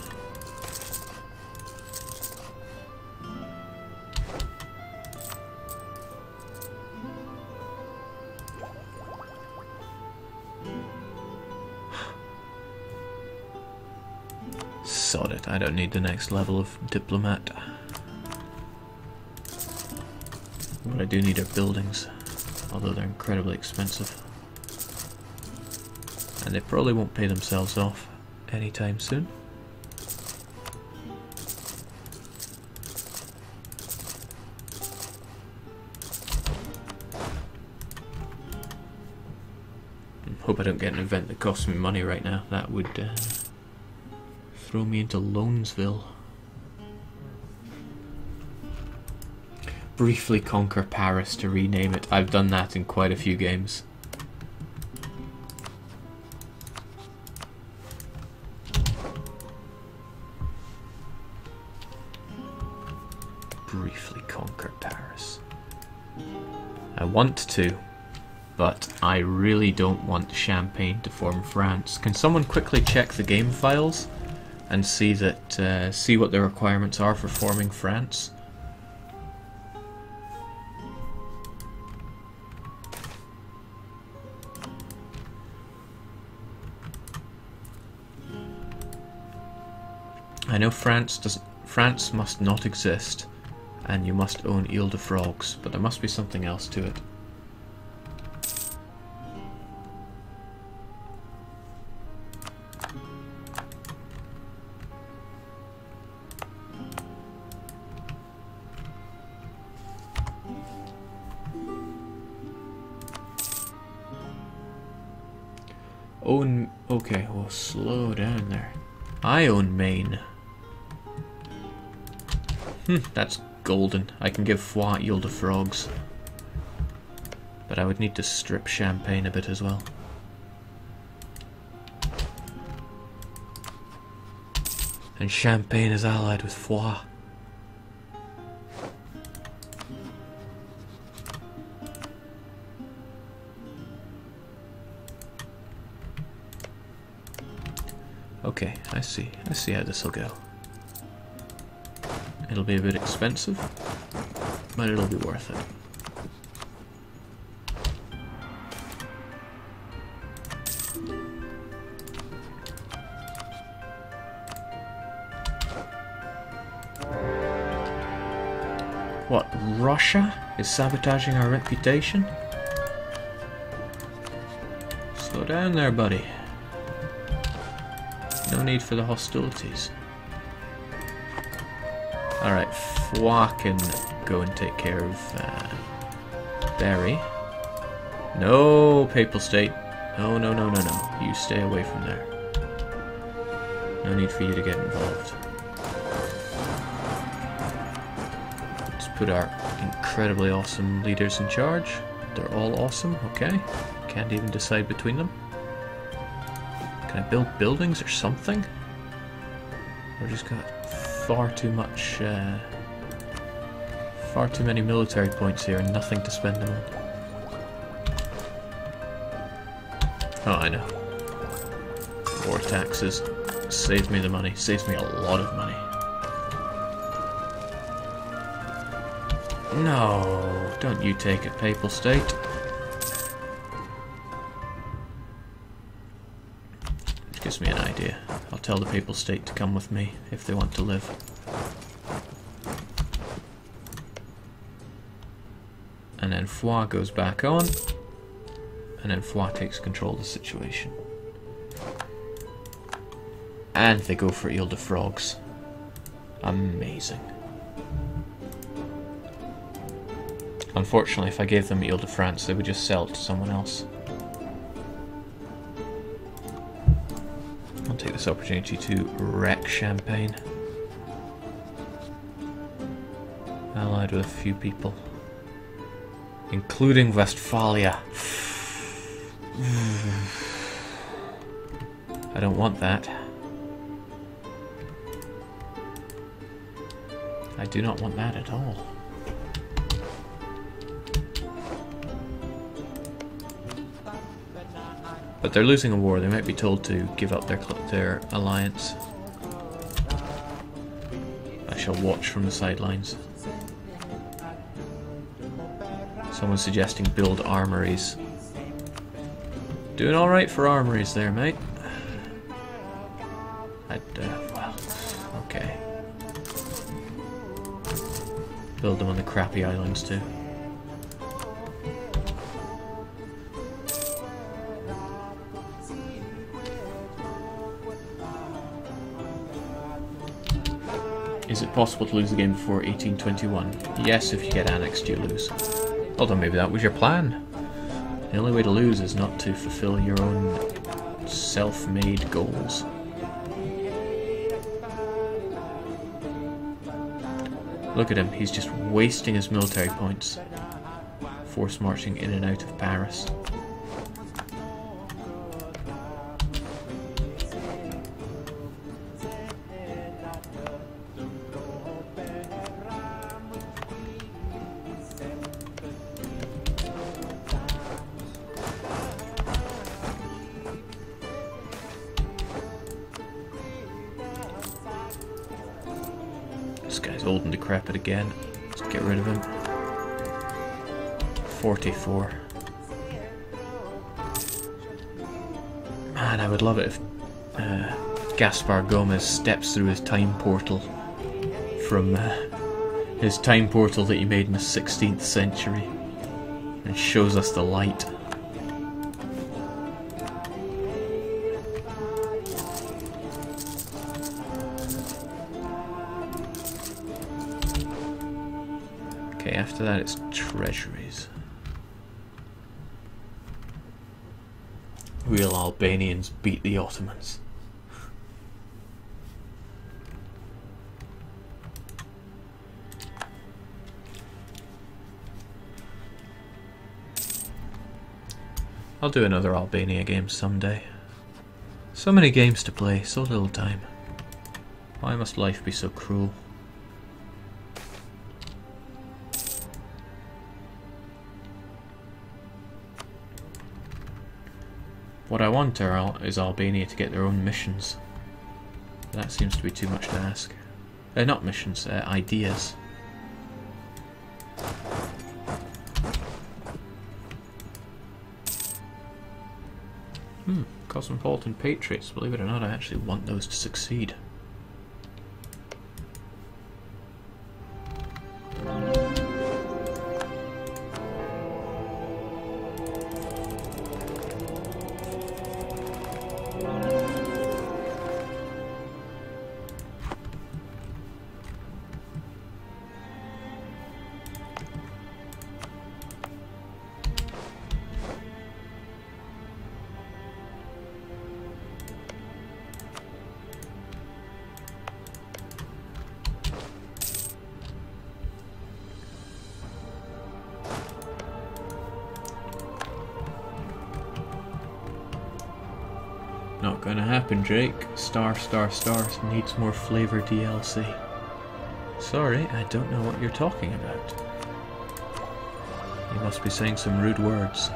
Sod it, I don't need the next level of diplomat. What I do need are buildings, although they're incredibly expensive. And they probably won't pay themselves off anytime soon. Hope I don't get an event that costs me money right now. That would throw me into Lonesville. Briefly conquer Paris to rename it. I've done that in quite a few games. Briefly conquer Paris. I want to, but I really don't want Champagne to form France. Can someone quickly check the game files and see that see what the requirements are for forming France? I know France must not exist, and you must own Ile-de-France, but there must be something else to it. Own... Okay, well, slow down there. I own Maine. That's golden. I can give Foix Ile de Frogs. But I would need to strip Champagne a bit as well. And Champagne is allied with Foix. Okay, I see how this will go. It'll be a bit expensive, but it'll be worth it. What, Russia is sabotaging our reputation? Slow down there, buddy. No need for the hostilities. Alright, Foix can go and take care of Berry. No, Papal State. No, no, no, no, no. You stay away from there. No need for you to get involved. Let's put our incredibly awesome leaders in charge. They're all awesome, okay. Can't even decide between them. Can I build buildings or something? We've just got far too much, far too many military points here and nothing to spend them on. Oh, I know. War taxes. Saves me the money. Saves me a lot of money. No, don't you take it, Papal State. Which gives me an idea. I'll tell the Papal State to come with me if they want to live. And then Foix goes back on. And then Foix takes control of the situation. And they go for Ile de Frogs. Amazing. Unfortunately, if I gave them Ile de France, they would just sell it to someone else. I'll take this opportunity to wreck Champagne. Allied with a few people. Including Westphalia. I don't want that. I do not want that at all. But they're losing a war. They might be told to give up their alliance. I shall watch from the sidelines. Someone's suggesting build armories. Doing alright for armories there, mate. Well, okay. Build them on the crappy islands too. Is it possible to lose the game before 1821? Yes, if you get annexed, you lose. Although maybe that was your plan. The only way to lose is not to fulfill your own self-made goals. Look at him, he's just wasting his military points. Force marching in and out of Paris. This guy's old and decrepit again. Let's get rid of him. 44. Man, I would love it if Gaspar Gomez steps through his time portal from his time portal that he made in the 16th century and shows us the light. Okay, after that it's treasuries. Real Albanians beat the Ottomans. I'll do another Albania game someday. So many games to play, so little time. Why must life be so cruel? What I want is Albania to get their own missions. That seems to be too much to ask. Not missions, ideas. Cosmopolitan Patriots. Believe it or not, I actually want those to succeed. Not gonna happen, Drake. Star needs more flavor DLC. Sorry, I don't know what you're talking about. You must be saying some rude words.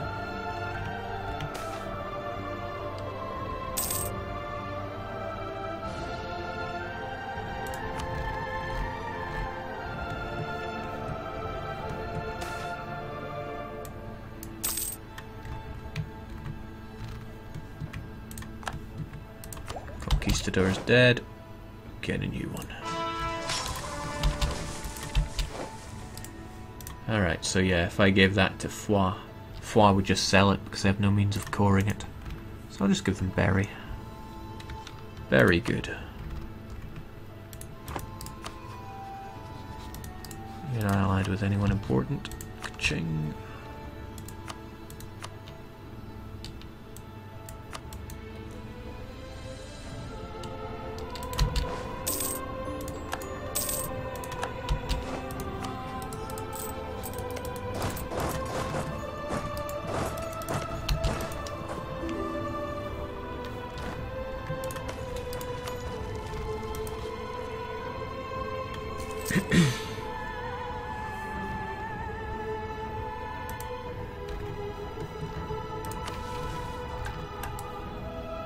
Conquistador's dead. Get a new one. Alright, so yeah, if I gave that to Foix, Foix would just sell it because they have no means of coring it. So I'll just give them Berry. Very good. You're not allied with anyone important. Ka-ching.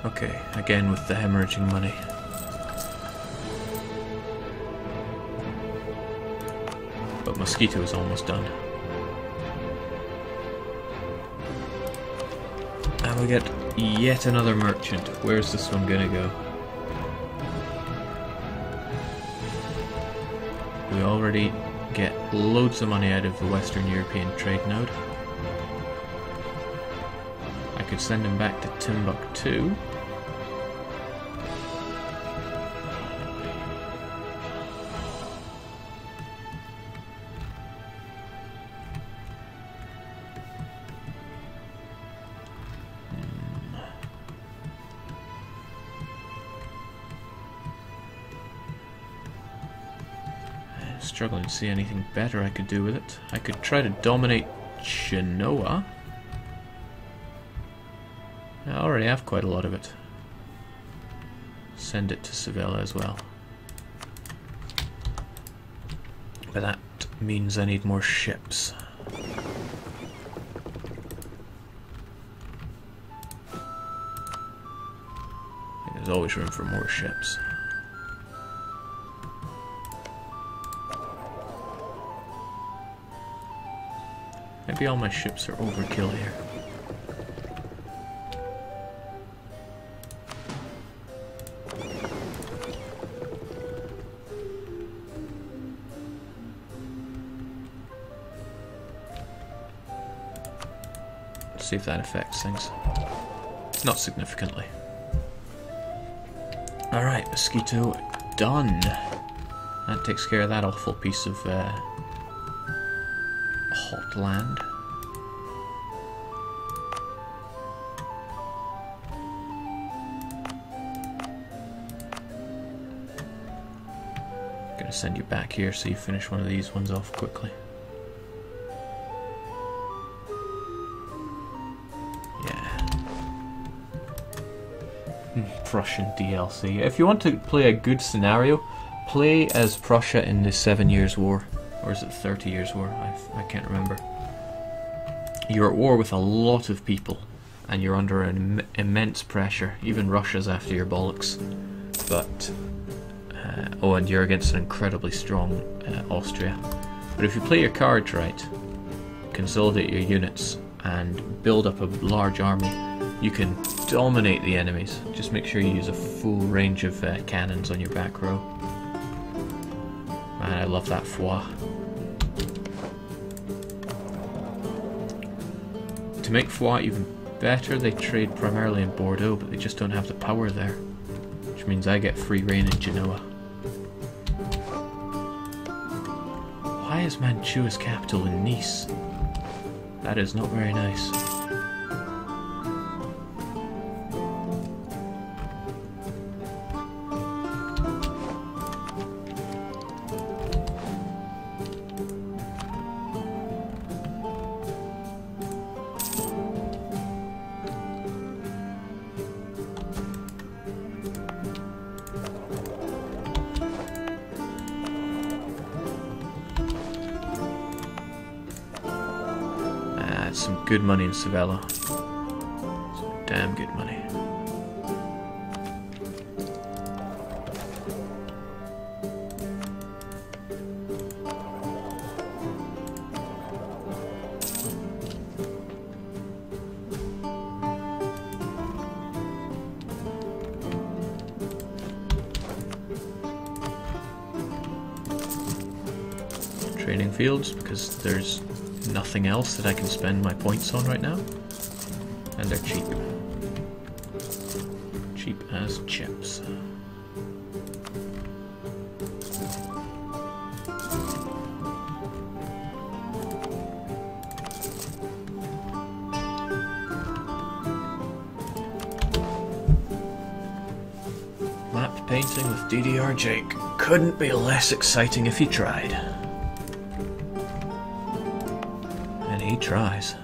Okay, again with the hemorrhaging money. But Mosquito is almost done. And we get yet another merchant. Where's this one gonna go? We already get loads of money out of the Western European trade node. I could send him back to Timbuktu. Struggling to see anything better I could do with it. I could try to dominate Genoa. I already have quite a lot of it. Send it to Sevilla as well. But that means I need more ships. There's always room for more ships. Maybe all my ships are overkill here. Let's see if that affects things. Not significantly. Alright, Mosquito done. That takes care of that awful piece of hot land. send you back here so you finish one of these ones off quickly. Yeah. Prussian DLC. If you want to play a good scenario, play as Prussia in the 7 Years' War. Or is it 30 Years' War? I can't remember. You're at war with a lot of people, and you're under an immense pressure. Even Russia's after your bollocks. But oh, and you're against an incredibly strong Austria. But if you play your cards right, consolidate your units, and build up a large army, you can dominate the enemies. Just make sure you use a full range of cannons on your back row. Man, I love that Foix. To make Foix even better, they trade primarily in Bordeaux, but they just don't have the power there. Which means I get free reign in Genoa. Why is Mantua's capital in Nice? That is not very nice. Some good money in Sevilla. Some damn good money. Training fields, because there's nothing else that I can spend my points on right now, and they're cheap. Cheap as chips. Map painting with DDR Jake couldn't be less exciting if he tried. He tries.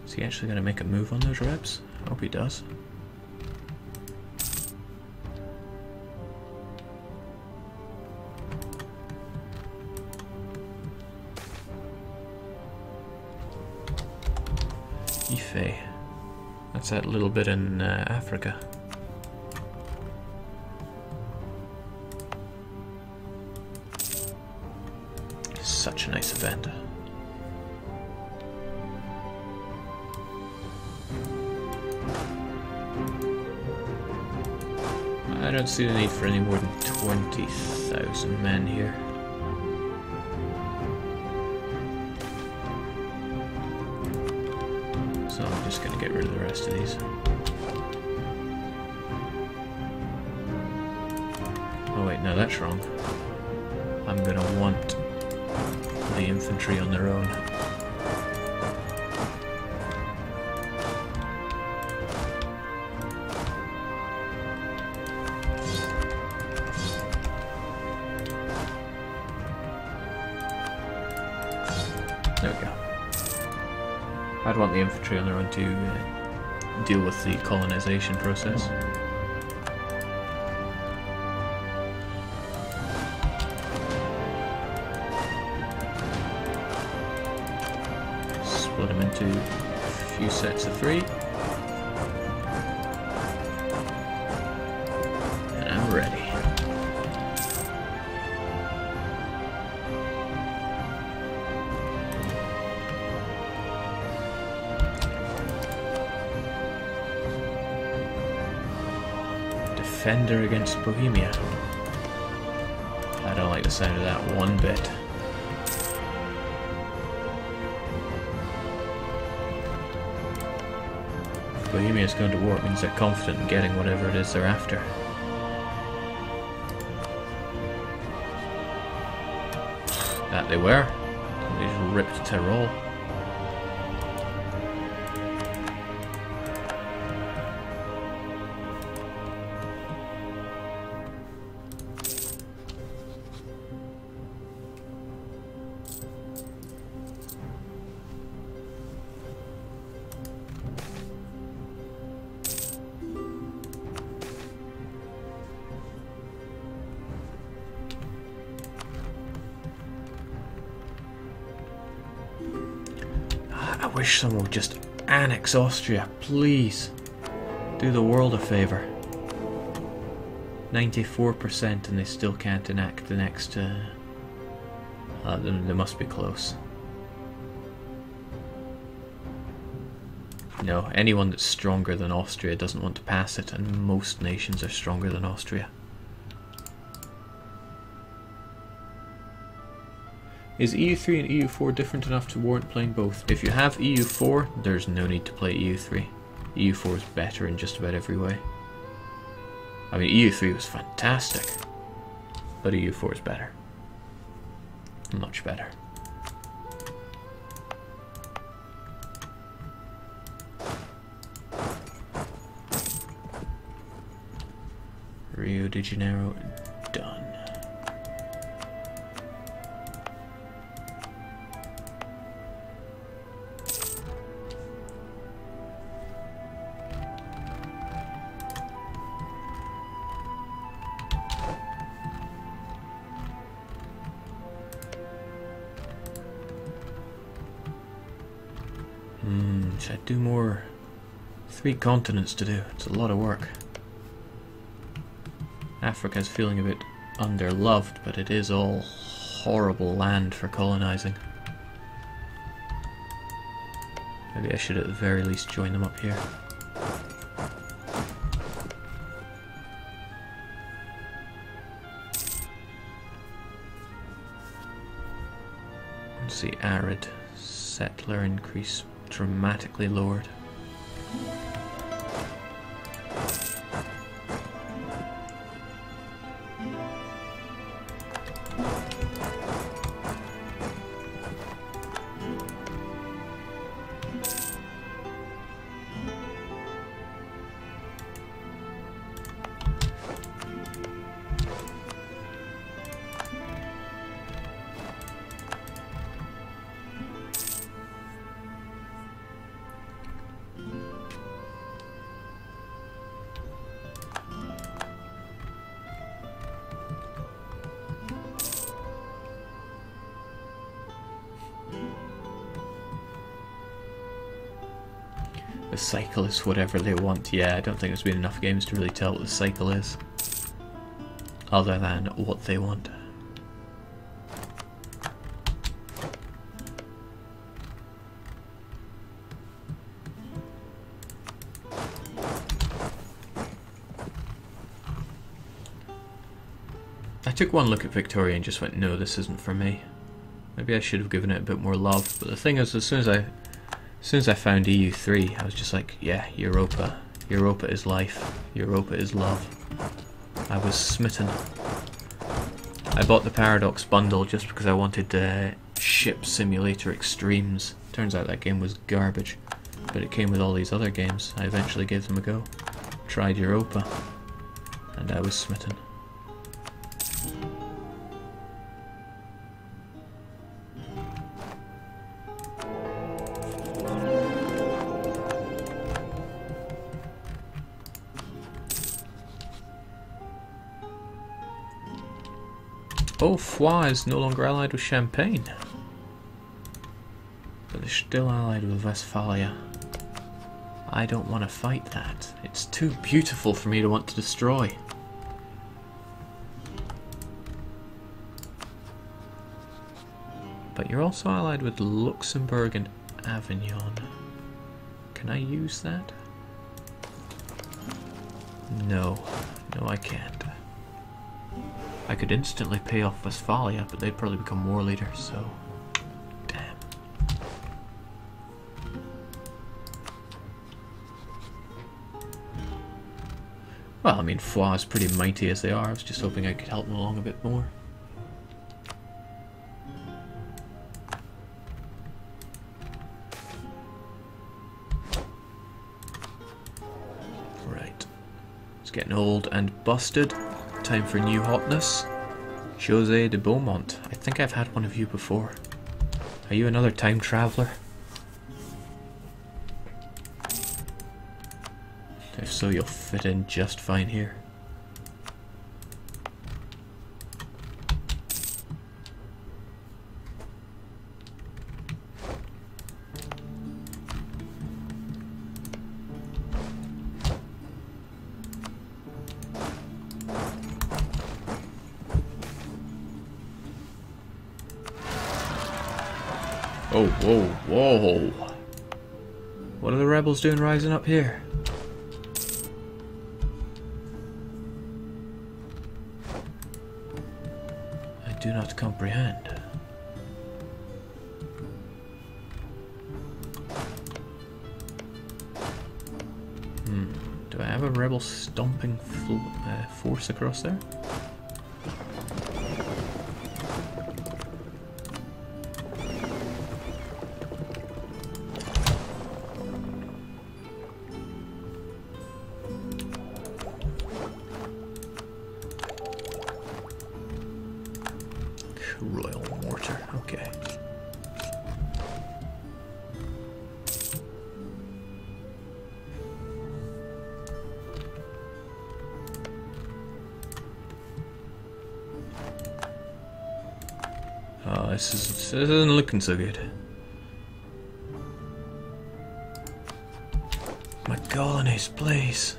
Is he actually going to make a move on those reps? I hope he does. Ife. That's that little bit in Africa. Such a nice event. I don't see the need for any more than 20,000 men here. So I'm just going to get rid of the rest of these. Oh wait, no, that's wrong. I'm going to want the infantry on their own. There we go. I'd want the infantry on their own to deal with the colonization process. Split them into a few sets of 3. And I'm ready. Defender against Bohemia. I don't like like the sound of that one bit. Bohemia's going to war means they're confident in getting whatever it is they're after. That they were. They just ripped Tyrol. I wish someone would just annex Austria, please. Do the world a favour. 94% and they still can't enact the next... they must be close. No, anyone that's stronger than Austria doesn't want to pass it, and most nations are stronger than Austria. Is EU3 and EU4 different enough to warrant playing both? If you have EU4, there's no need to play EU3. EU4 is better in just about every way. I mean, EU3 was fantastic, but EU4 is better. Much better. Rio de Janeiro, done. Should I do more? 3 continents to do. It's a lot of work. Africa's feeling a bit underloved, but it is all horrible land for colonizing. Maybe I should at the very least join them up here. Let's see, arid settler increase dramatically lowered. The cycle is whatever they want. Yeah, I don't think there's been enough games to really tell what the cycle is, other than what they want. I took one look at Victoria and just went, no, this isn't for me. Maybe I should have given it a bit more love, but the thing is, as soon as I found EU3, I was just like, yeah, Europa. Europa is life. Europa is love. I was smitten. I bought the Paradox bundle just because I wanted Ship Simulator Extremes. Turns out that game was garbage, but it came with all these other games. I eventually gave them a go. Tried Europa, and I was smitten. Oh, Foix is no longer allied with Champagne, but they're still allied with Westphalia. I don't want to fight that. It's too beautiful for me to want to destroy. But you're also allied with Luxembourg and Avignon. Can I use that? No. No, I can't. I could instantly pay off Westphalia, but they'd probably become war leaders, so... damn. Well, I mean, Foix is pretty mighty as they are. I was just hoping I could help them along a bit more. Right. It's getting old and busted. Time for new hotness. Jose de Beaumont. I think I've had one of you before. Are you another time traveler? If so, you'll fit in just fine here. Oh, whoa, whoa. What are the rebels doing rising up here? I do not comprehend. Do I have a rebel stomping force across there? Royal mortar, okay. Oh, this isn't looking so good. My colonies, please.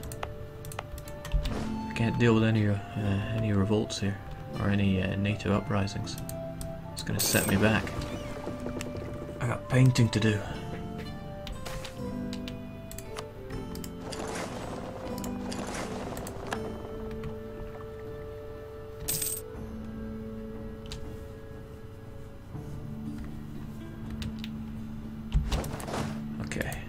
I can't deal with any revolts here, or any native uprisings. It's gonna set me back. I got painting to do. Okay.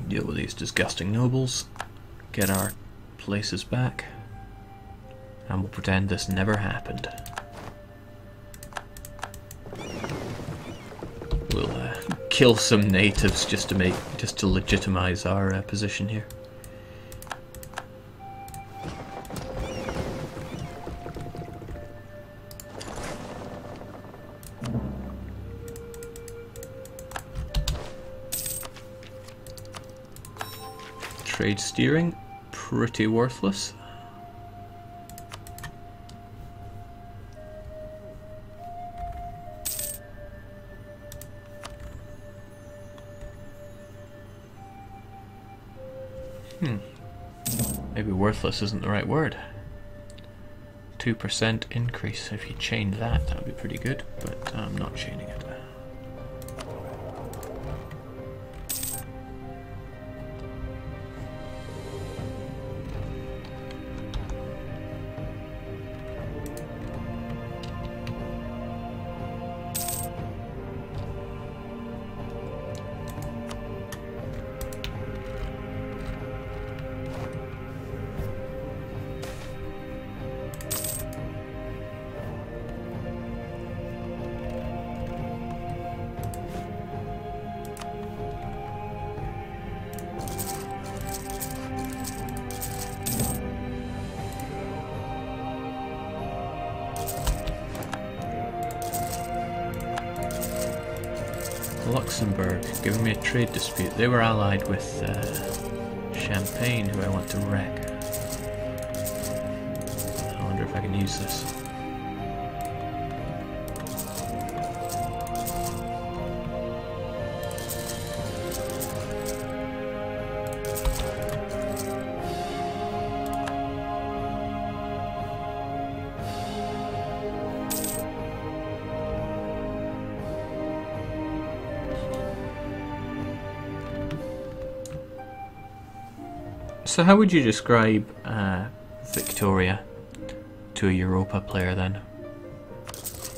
Deal with these disgusting nobles, get our places back, and we'll pretend this never happened. We'll kill some natives just to legitimize our position here. Trade steering, pretty worthless. Maybe worthless isn't the right word. 2% increase. If you chain that, that'd be pretty good, but I'm not chaining it. Luxembourg, giving me a trade dispute. They were allied with Champagne, who I want to wreck. I wonder if I can use this. So how would you describe Victoria to a Europa player then?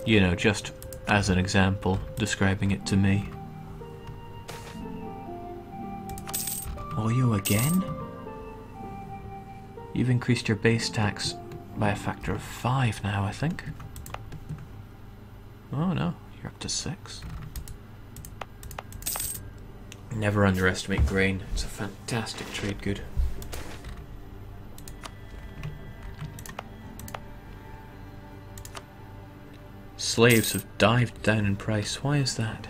You know, just as an example, describing it to me. Oh, you again? You've increased your base tax by a factor of 5 now, I think. Oh no, you're up to 6. Never underestimate grain. It's a fantastic trade good. Slaves have dived down in price. Why is that?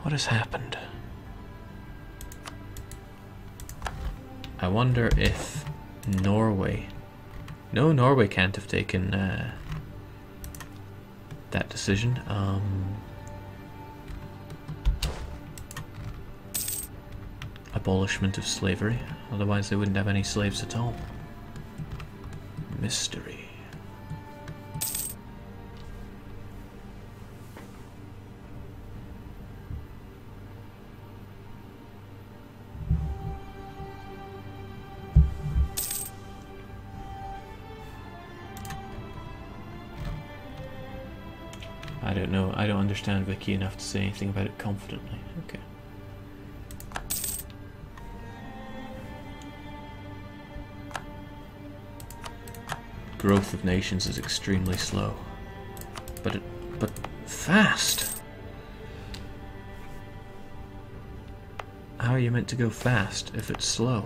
What has happened? I wonder if Norway... No, Norway can't have taken that decision. Abolishment of slavery. Otherwise they wouldn't have any slaves at all. Mystery. I don't know. I don't understand Wiki enough to say anything about it confidently. Okay. Growth of nations is extremely slow, but fast. How are you meant to go fast if it's slow?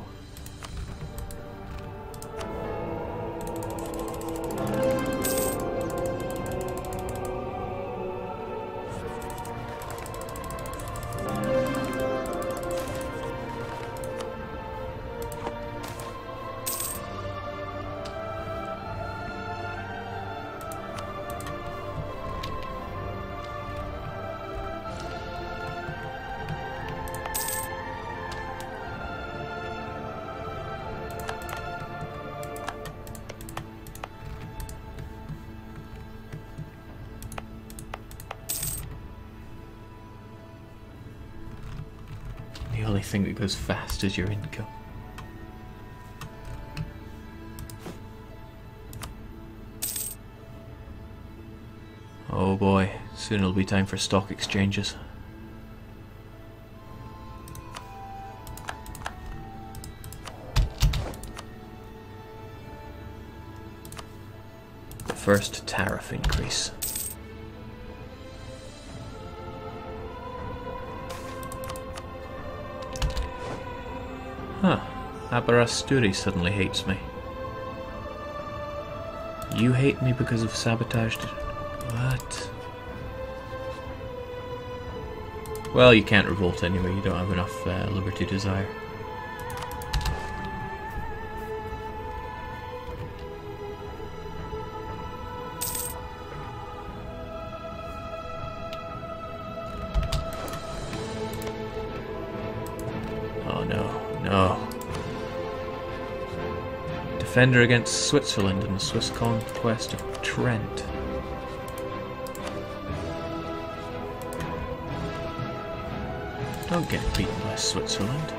The only thing that goes fast is your income. Oh boy, soon it'll be time for stock exchanges. The first tariff increase. Huh, Aberasturi suddenly hates me. You hate me because of sabotaged... What? Well, you can't revolt anyway, you don't have enough liberty desire. Oh no, no. Defender against Switzerland in the Swiss conquest of Trent. Don't get beaten by Switzerland.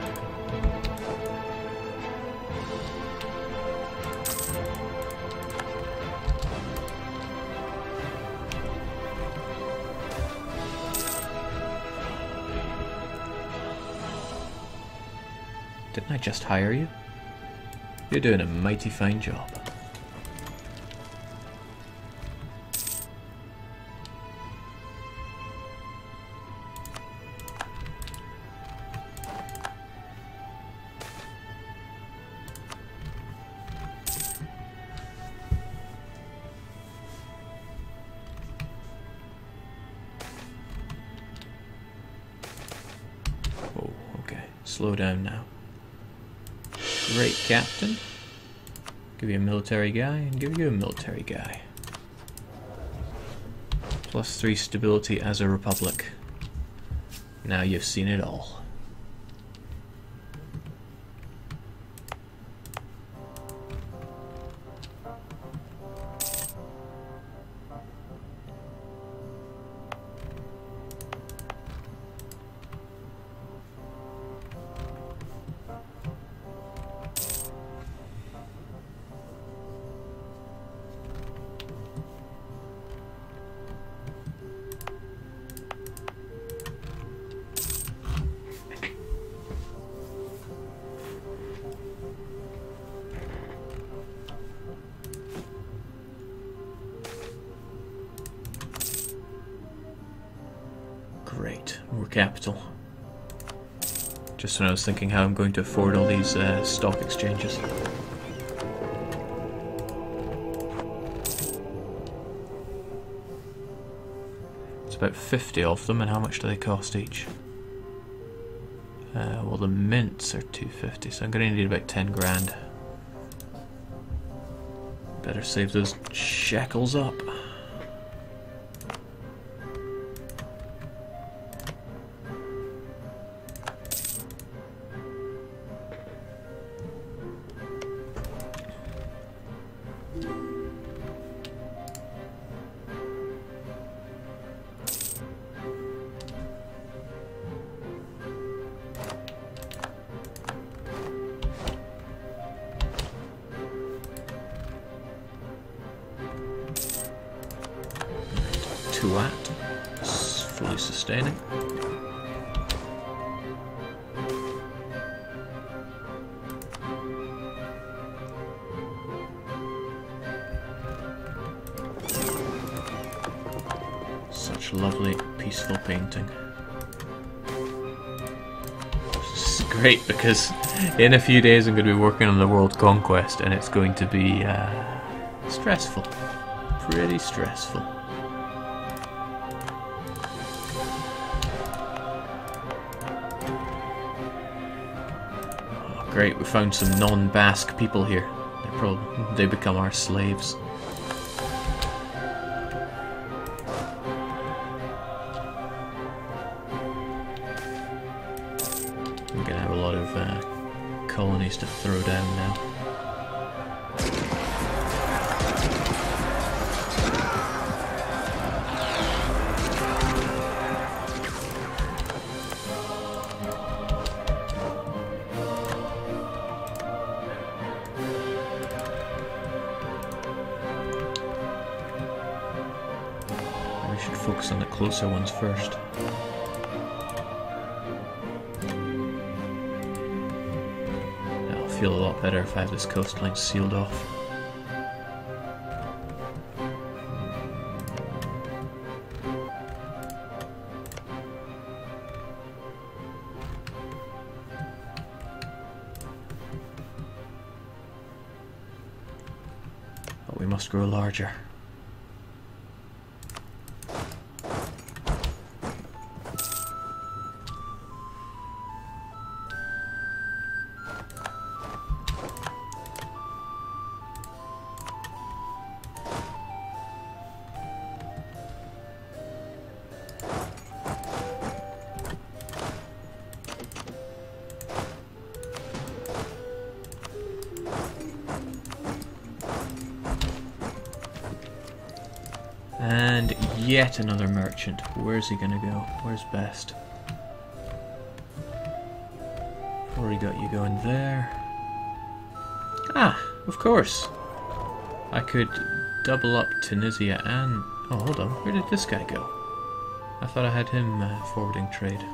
Didn't I just hire you? You're doing a mighty fine job. Oh, okay. Slow down now. Great, Captain. Give you a military guy, and give you a military guy. +3 stability as a republic. Now you've seen it all. Great, more capital. Just when I was thinking how I'm going to afford all these stock exchanges. It's about 50 of them, and how much do they cost each? Well, the mints are 250, so I'm going to need about 10 grand. Better save those shekels up. Tuat, it's fully sustaining. Such lovely, peaceful painting. This is great because in a few days I'm going to be working on the World Conquest, and it's going to be stressful. Pretty stressful. Great, we found some non-Basque people here. They become our slaves. I'm gonna have a lot of colonies to throw down now. We should focus on the closer ones first. I'll feel a lot better if I have this coastline sealed off. But we must grow larger. And yet another merchant. Where's he gonna go? Where's best? Already got you going there. Ah, of course. I could double up Tunisia and... Oh, hold on. Where did this guy go? I thought I had him forwarding trade.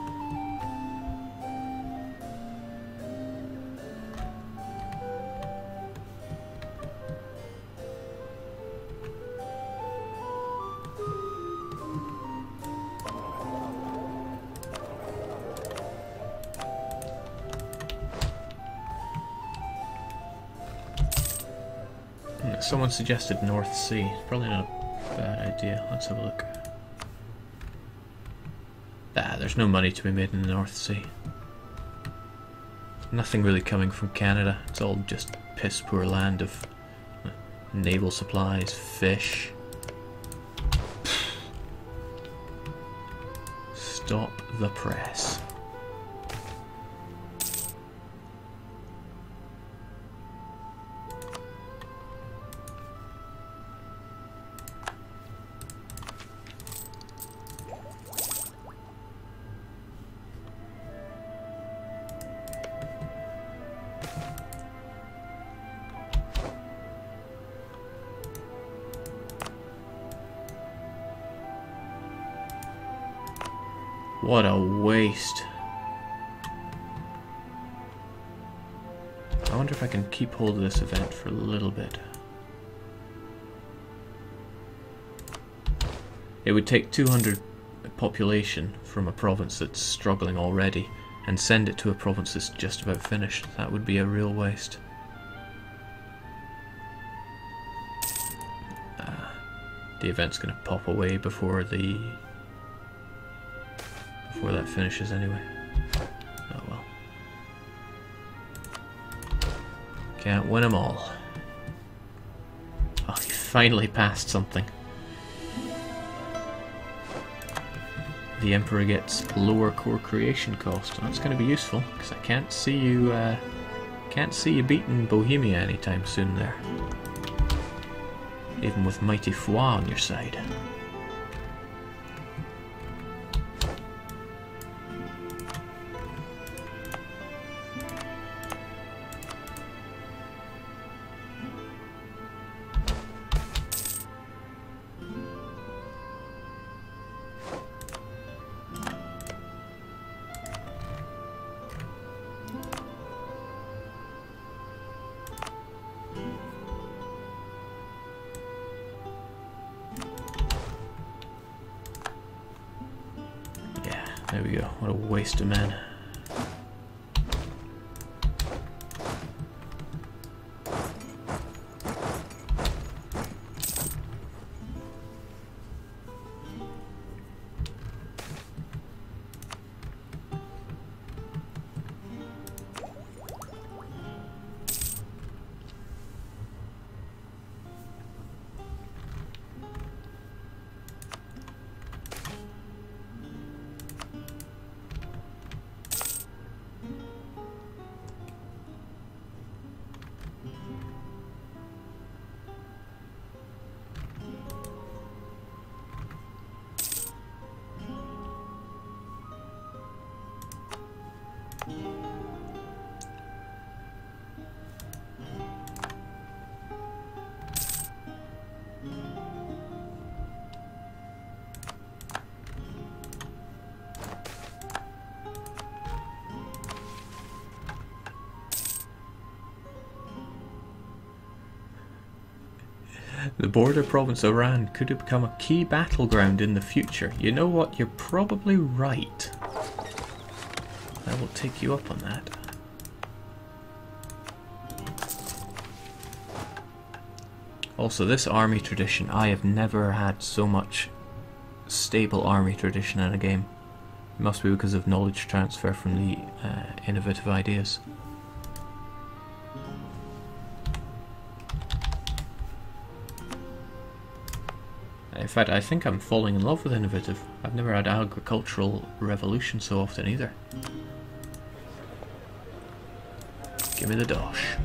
Someone suggested North Sea. Probably not a bad idea. Let's have a look. Ah, there's no money to be made in the North Sea. Nothing really coming from Canada. It's all just piss poor land of naval supplies, fish. Stop the press. What a waste. I wonder if I can keep hold of this event for a little bit. It would take 200 population from a province that's struggling already and send it to a province that's just about finished. That would be a real waste. The event's going to pop away before that finishes anyway. Oh well. Can't win them all. Oh, he finally passed something. The Emperor gets lower core creation cost. That's going to be useful because I can't see you beating Bohemia anytime soon there. Even with Mighty Foix on your side. There we go, what a waste of men. The border province of Iran could have become a key battleground in the future. You know what? You're probably right. I will take you up on that. Also, this army tradition, I have never had so much stable army tradition in a game. It must be because of knowledge transfer from the innovative ideas. In fact, I think I'm falling in love with innovative. I've never had agricultural revolution so often either. Give me the dosh.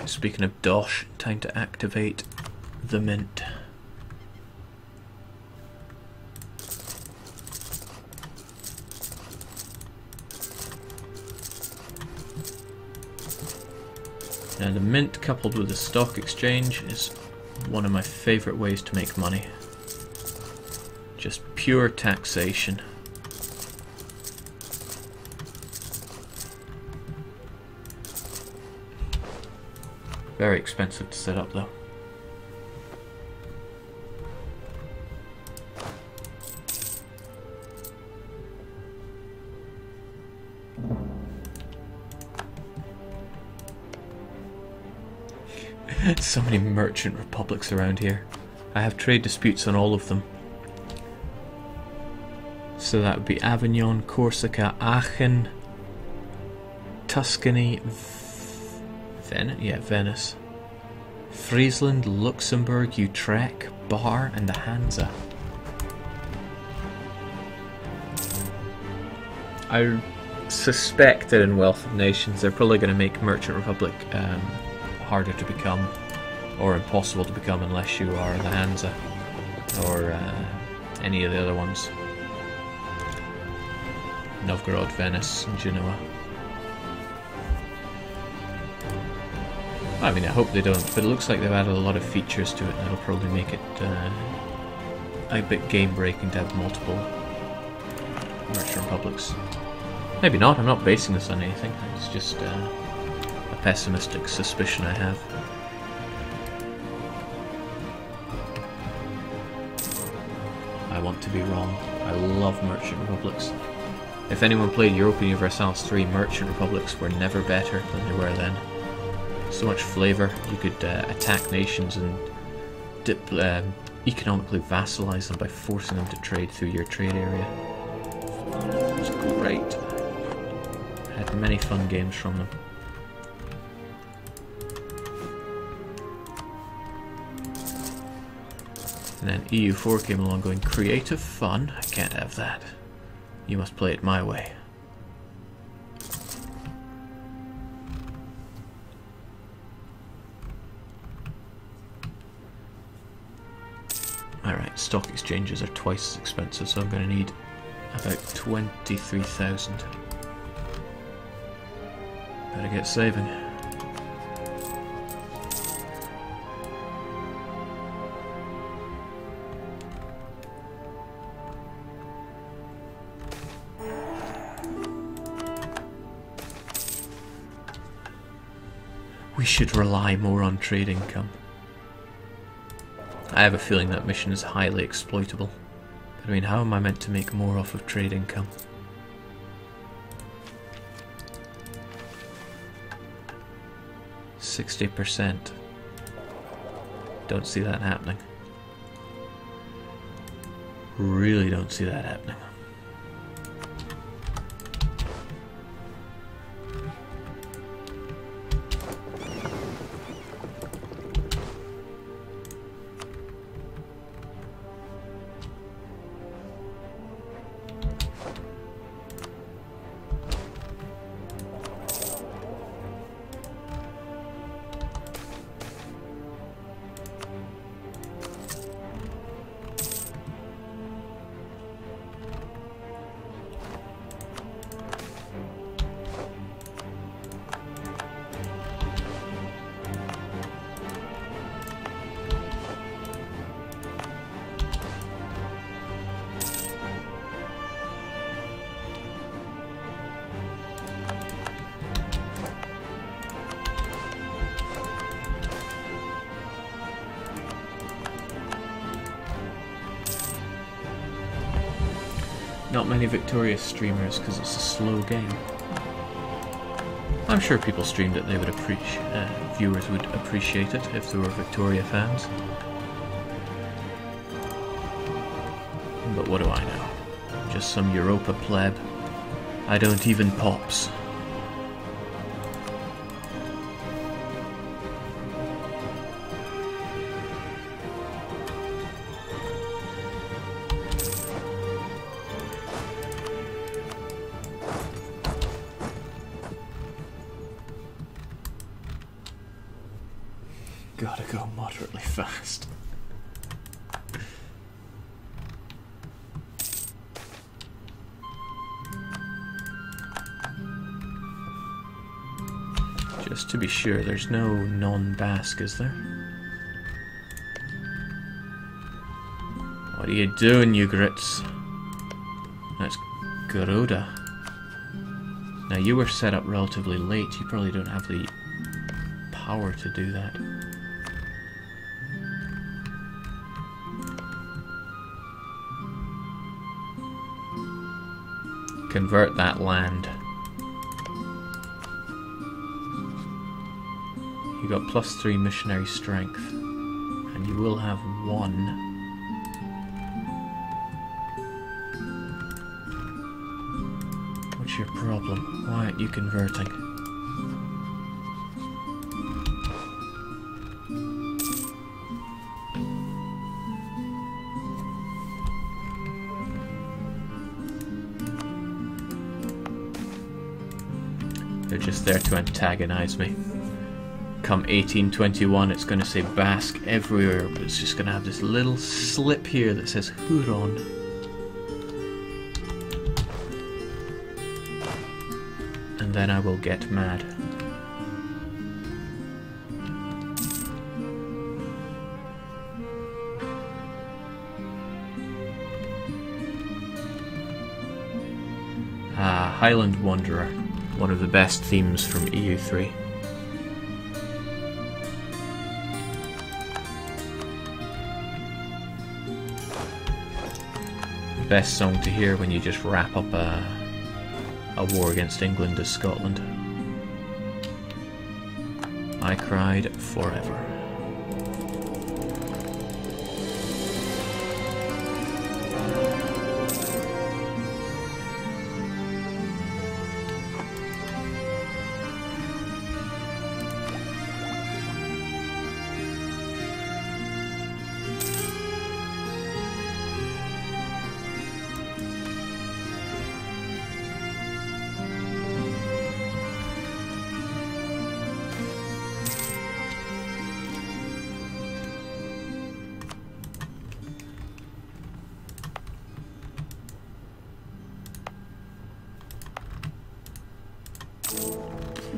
Speaking of dosh, time to activate the mint. Now the mint coupled with the stock exchange is one of my favourite ways to make money. Just pure taxation. Very expensive to set up though. So many merchant republics around here. I have trade disputes on all of them. So that would be Avignon, Corsica, Aachen, Tuscany, Venice, Friesland, Luxembourg, Utrecht, Bar, and the Hansa. I suspect that in Wealth of Nations they're probably going to make Merchant Republic harder to become, or impossible to become unless you are the Hansa, or any of the other ones. Novgorod, Venice, and Genoa. I mean, I hope they don't, but it looks like they've added a lot of features to it that'll probably make it a bit game-breaking to have multiple Merchant Republics. Maybe not, I'm not basing this on anything, it's just a pessimistic suspicion I have. I want to be wrong. I love Merchant Republics. If anyone played Europa Universalis 3, Merchant Republics were never better than they were then. So much flavour. You could attack nations and economically vassalize them by forcing them to trade through your trade area. It was great. Had many fun games from them. And then EU4 came along going, creative fun? I can't have that. You must play it my way. Alright, stock exchanges are twice as expensive, so I'm going to need about 23,000. Better get saving. We should rely more on trade income. I have a feeling that mission is highly exploitable. But I mean, how am I meant to make more off of trade income? %60%. Don't see that happening. Really don't see that happening. Not many Victorious streamers because it's a slow game. I'm sure people streamed it, they would appreciate, viewers would appreciate it if they were Victoria fans. But what do I know? Just some Europa pleb. I don't even pops. Gotta go moderately fast. Just to be sure, there's no non-Basque, is there? What are you doing, you grits? That's Garuda. Now you were set up relatively late, you probably don't have the power to do that. Convert that land. You got +3 missionary strength, and you will have 1. What's your problem? Why aren't you converting? They're just there to antagonize me. Come 1821, it's going to say Basque everywhere, but it's just going to have this little slip here that says Huron. and then I will get mad. Ah, Highland Wanderer, one of the best themes from EU3. The best song to hear when you just wrap up a war against England is Scotland. I cried forever.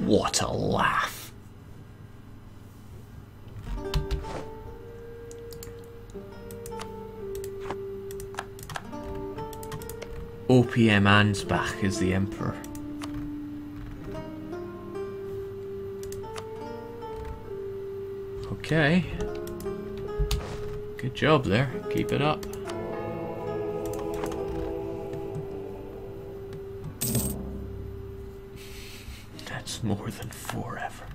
What a laugh. OPM Ansbach is the Emperor. Okay. Good job there. Keep it up. That's more than forever.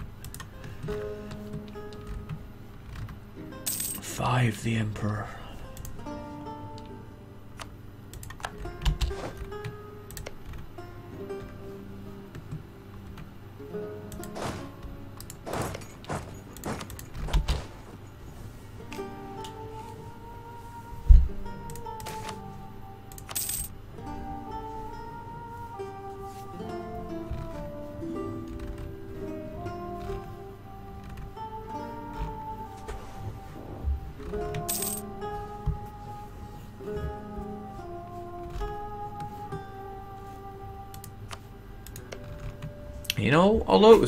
5, the Emperor. You know, although it was